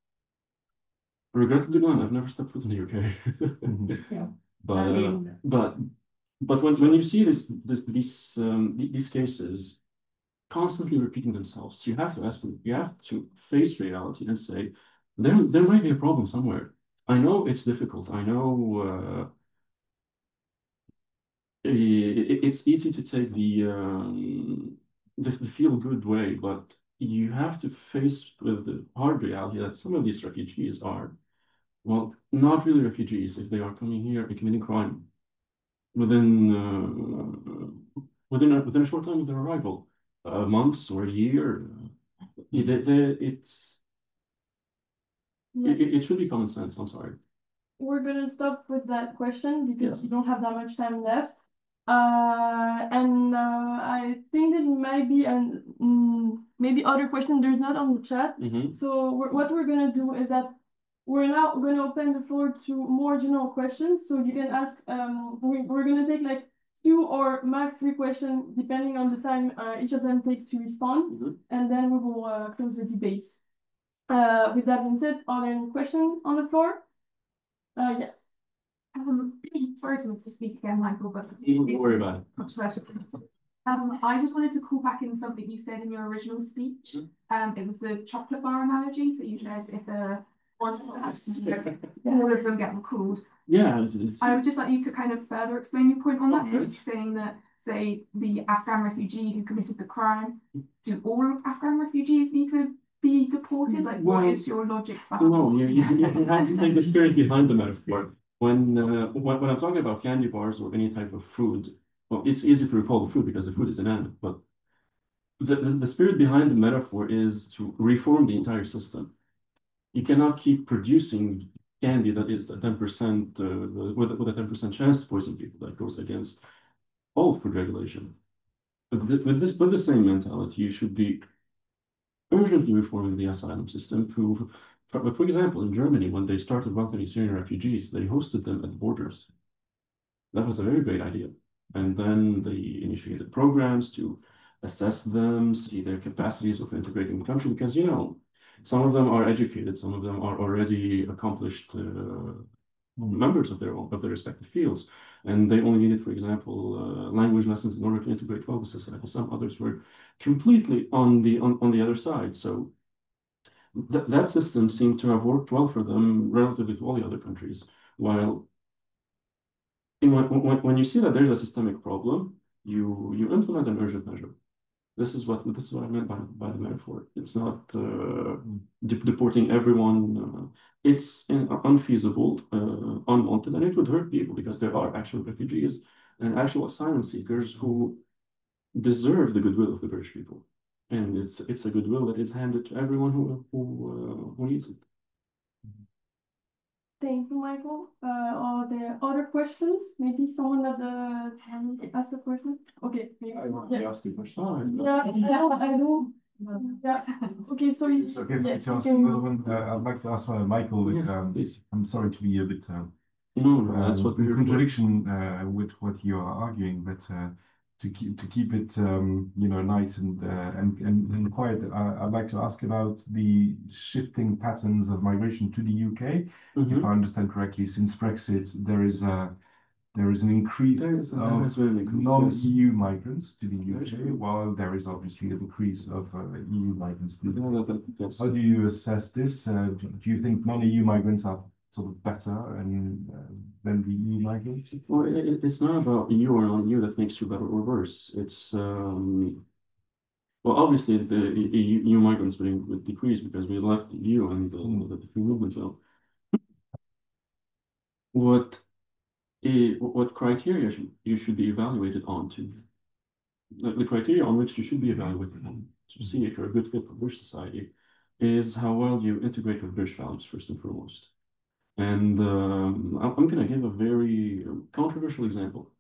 Regrettably none. I've never stepped foot in the UK. Yeah. But when you see these cases constantly repeating themselves, you have to face reality and say there might be a problem somewhere. I know it's difficult. I know it's easy to take the feel-good way, but you have to face with the hard reality that some of these refugees are, well, not really refugees if they are coming here and committing crime within a short time of their arrival, months or a year. It should be common sense. I'm sorry. We're gonna stop with that question because Yes. we don't have that much time left. I think that it might be maybe other question there's not on the chat. So what we're gonna do is that we're now gonna open the floor to more general questions. So you can ask. We're gonna take like 2 or max 3 questions depending on the time each of them take to respond, and then we will close the debates. With that being said, are there any questions on the floor? Yes. Sorry to speak again, Michael, but Don't worry about it. controversial. I just wanted to call back in something you said in your original speech. It was the chocolate bar analogy. So you said if all of them get recalled. Yeah. I would just like you to kind of further explain your point on that. So you're saying that, say, the Afghan refugee who committed the crime, do all Afghan refugees need to be deported? Like, what is your logic behind No, you have to take the spirit behind the metaphor. When I'm talking about candy bars or any type of food, well, it's easy to recall the food because the food is inanimate, but the spirit behind the metaphor is to reform the entire system. You cannot keep producing candy that is a 10% with a 10% chance to poison people. That goes against all food regulation. With the same mentality, you should be urgently reforming the asylum system. For example, in Germany, when they started welcoming Syrian refugees, they hosted them at the borders. That was a very great idea. And then they initiated programs to assess them, see their capacities of integrating the country, because, you know, some of them are educated, some of them are already accomplished members of their respective fields. And they only needed, for example, language lessons in order to integrate well with society. Some others were completely on the other side. So that system seemed to have worked well for them relatively to all the other countries. While when you see that there's a systemic problem, you implement an urgent measure. This is what I meant by the metaphor. It's not deporting everyone. It's unfeasible, unwanted, and it would hurt people because there are actual refugees and actual asylum seekers who deserve the goodwill of the British people. And it's a goodwill that is handed to everyone who needs it. Thank you, Michael. Are there other questions? Maybe someone at the asked a question. Okay. I want to ask you a question. Yeah, I do. Yeah. Okay, so It's okay for yes, me to ask you relevant. I'd like to ask Michael. Yes, please. I'm sorry to be a bit No, that's what in contradiction with what you are arguing, but to keep it nice and quiet, I'd like to ask about the shifting patterns of migration to the UK. If I understand correctly, since Brexit, there is an increase of non-EU migrants to the UK, while there is obviously a decrease of EU migrants to the UK. How do you assess this? Do you think non-EU migrants are sort of better than the EU migrants? Well, it's not about EU or non-EU that makes you better or worse. It's well, obviously the EU migrants would decrease because we left the EU and the free movement zone. What criteria you should be evaluated on to? The criteria on which you should be evaluated on to see if you're a good fit for British society is how well you integrate with British values first and foremost. And I'm going to give a very controversial example.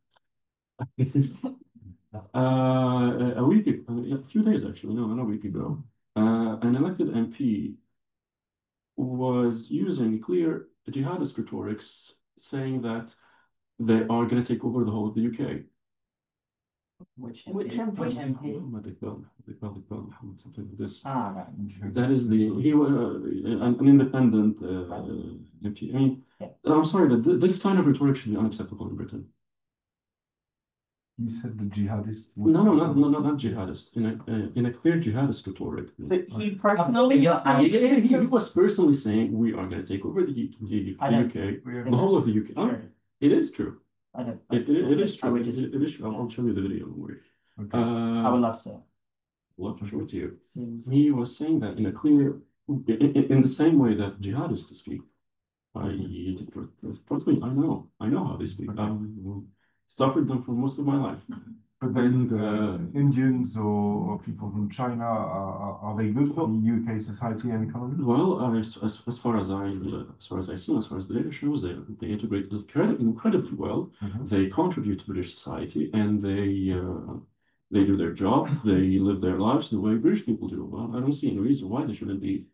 A few days actually, no, not a week ago, an elected MP was using clear jihadist rhetorics, saying that they are going to take over the whole of the UK. Which MP? Something like this. Right. That is he was an independent MP. I mean, I'm sorry, but this kind of rhetoric should be unacceptable in Britain. You said the jihadist. No, not jihadist. In a clear jihadist rhetoric. He personally, he was personally saying we are going to take over the UK, the whole of the UK. Oh, it is true. It is true. It is true. I'll show you the video. Don't worry. Okay. I would love so. Love to show it to you. He was saying that in a clear, in the same way that jihadists speak. Personally, I know how they speak. I've suffered them for most of my life. But then the Indians or people from China, are they good for the UK society and economy? Well, as far as I see, as far as the data shows, they integrate incredibly well. They contribute to British society, and they do their job. They live their lives the way British people do. Well, I don't see any reason why they shouldn't be.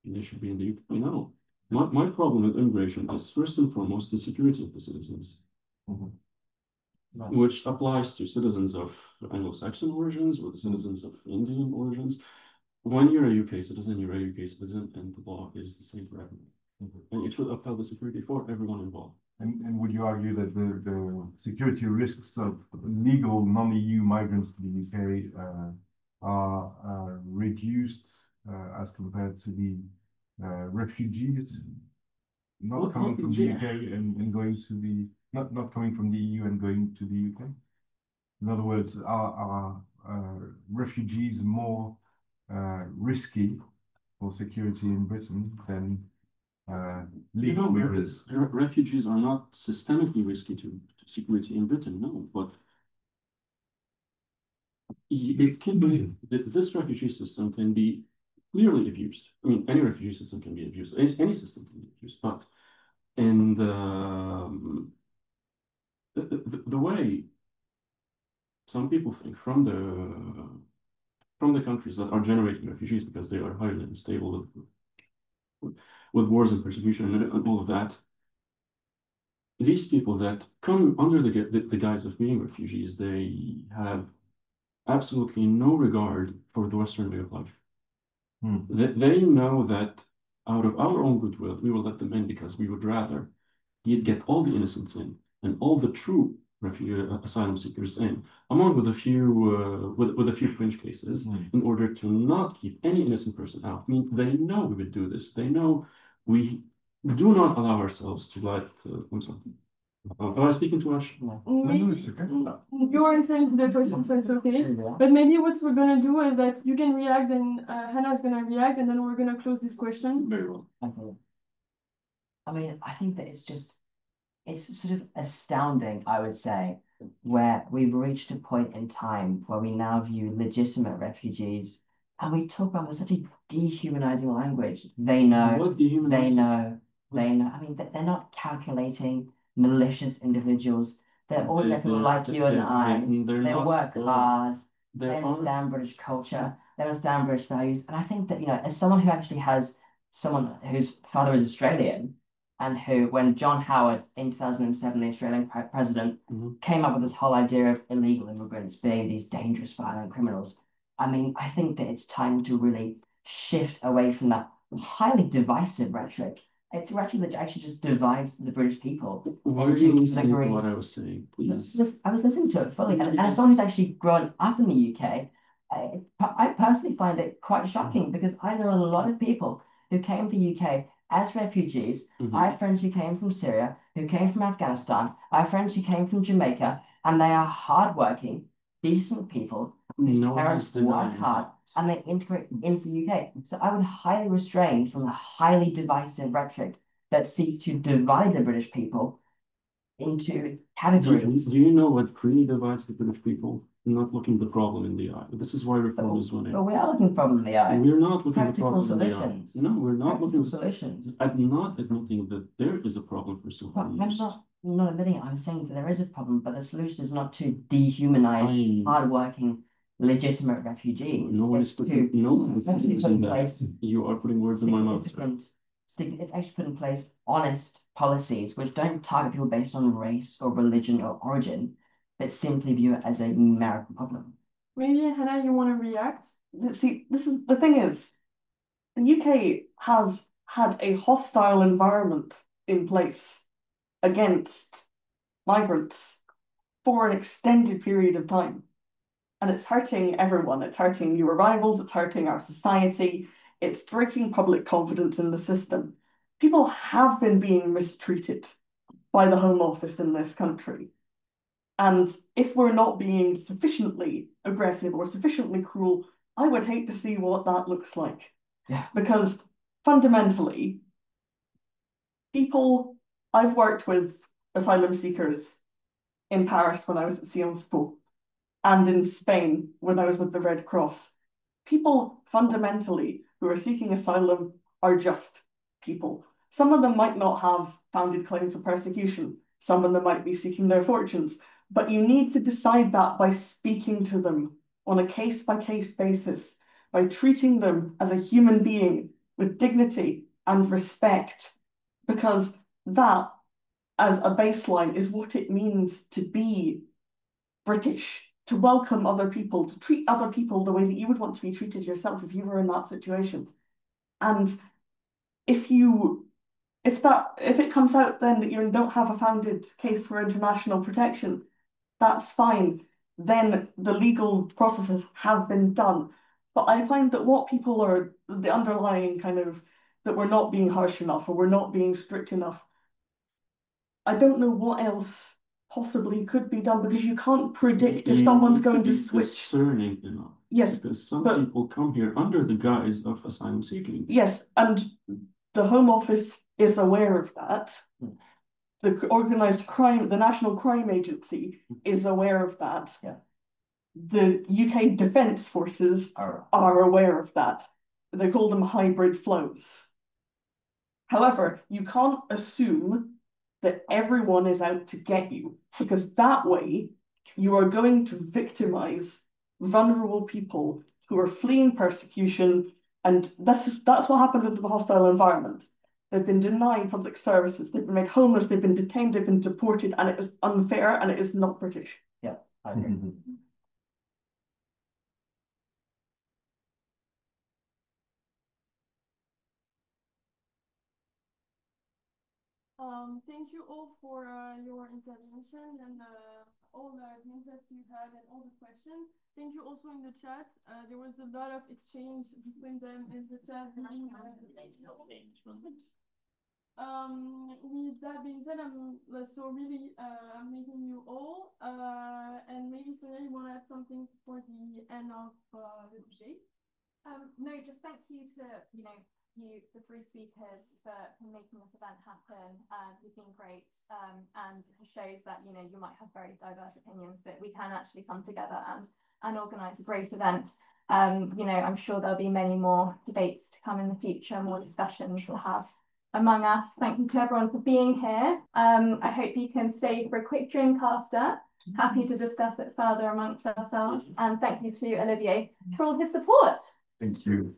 They should be in the UK. No, my problem with immigration is first and foremost the security of the citizens. Which applies to citizens of Anglo-Saxon origins or the citizens of Indian origins. When you're a UK citizen, you're a UK citizen, and the law is the same for everyone. And it should uphold the security for everyone involved. And would you argue that the security risks of legal non-EU migrants to the UK are reduced as compared to the refugees not coming from the UK and going to the not coming from the EU and going to the UK? In other words, are refugees more risky for security in Britain than legal migrants? Refugees are not systemically risky to security in Britain, no, but it can be that this refugee system can be clearly abused. I mean, any refugee system can be abused. Any system can be abused, but in the way some people think from the countries that are generating refugees because they are highly unstable with wars and persecution and all of that, these people that come under the guise of being refugees, they have absolutely no regard for the Western way of life. They know that out of our own goodwill, we will let them in because we would rather get all the innocents in and all the true asylum seekers in, along with a few fringe cases, in order to not keep any innocent person out. I mean, they know we would do this. They know we do not allow ourselves to let. I'm sorry. Am I speaking too much? No, it's okay. You're answering the question, so it's okay. But maybe what we're gonna do is that you can react, and Hannah's gonna react, and then we're gonna close this question. Very well. Okay. I mean, I think that it's sort of astounding, I would say, where we've reached a point in time where we now view legitimate refugees and we talk about with such a dehumanizing language. They know. I mean, they're not calculating, malicious individuals. They're ordinary people like you and I. They work hard. They understand British culture. They understand British values. And I think that, as someone who actually has someone whose father is Australian, and who, when John Howard in 2007, the Australian president, came up with this whole idea of illegal immigrants being these dangerous, violent criminals, I mean, I think that it's time to really shift away from that highly divisive rhetoric. It's rhetoric that actually just divides the British people. Why are you listening to what I was saying, please? I was listening to it fully, and as someone who's actually grown up in the UK, I personally find it quite shocking because I know a lot of people who came to the UK as refugees. I have friends who came from Syria, who came from Afghanistan. I have friends who came from Jamaica, and they are hardworking, decent people whose parents work hard and they integrate into the UK. So I would highly restrain from the highly divisive rhetoric that seeks to divide the British people into categories. Do you know what really divides the British people? Not looking the problem in the eye. This is why reform is winning. But we are looking problem in the eye. We're not looking at the problem solutions. in the eye. No, we're not looking at solutions. I'm not admitting that there is a problem for I'm superheroes. not admitting it. I'm saying that there is a problem, but the solution is not to dehumanize hardworking, legitimate refugees. No one is using that. You are putting words in my mouth. It's actually put in place honest policies which don't target people based on race or religion or origin, but simply view it as a numerical problem. Maybe, Hannah, you want to react? See, this is the thing is, the UK has had a hostile environment in place against migrants for an extended period of time. And it's hurting everyone. It's hurting new arrivals, it's hurting our society, it's breaking public confidence in the system. People have been being mistreated by the Home Office in this country. And if we're not being sufficiently aggressive or sufficiently cruel, I would hate to see what that looks like. Yeah. Because fundamentally, I've worked with asylum seekers in Paris when I was at SciencesPo and in Spain when I was with the Red Cross. People fundamentally who are seeking asylum are just people. Some of them might not have founded claims of persecution. Some of them might be seeking their fortunes. But you need to decide that by speaking to them on a case-by-case basis, by treating them as a human being with dignity and respect, because that, as a baseline, is what it means to be British, to welcome other people, to treat other people the way that you would want to be treated yourself if you were in that situation. And if it comes out then that you don't have a founded case for international protection, that's fine. Then the legal processes have been done. But I find that what people are, the underlying kind of, that we're not being harsh enough or we're not being strict enough. I don't know what else possibly could be done because you can't predict if someone's going to switch. Discerning enough. Yes. Because some people come here under the guise of asylum seeking. Yes, and the Home Office is aware of that. The organised crime, the National Crime Agency is aware of that. Yeah. The UK Defence Forces are aware of that. They call them hybrid flows. However, you can't assume that everyone is out to get you, because that way you are going to victimize vulnerable people who are fleeing persecution, and that's what happened with the hostile environment. They've been denied public services, they've been made homeless, they've been detained, they've been deported, and it is unfair and it is not British. Yeah, I agree. Thank you all for your intervention and all the interest you had and all the questions. Thank you also in the chat. There was a lot of exchange between them in the chat. With that being said, I'm so really meeting you all. And maybe Sonia, you want to add something for the end of the debate? No, just thank you to the three speakers for making this event happen. You've been great, and it shows that you might have very diverse opinions, but we can actually come together and organise a great event. I'm sure there'll be many more debates to come in the future, more discussions to have among us. Thank you to everyone for being here. I hope you can stay for a quick drink after. Happy to discuss it further amongst ourselves. And thank you to Olivier for all his support. Thank you.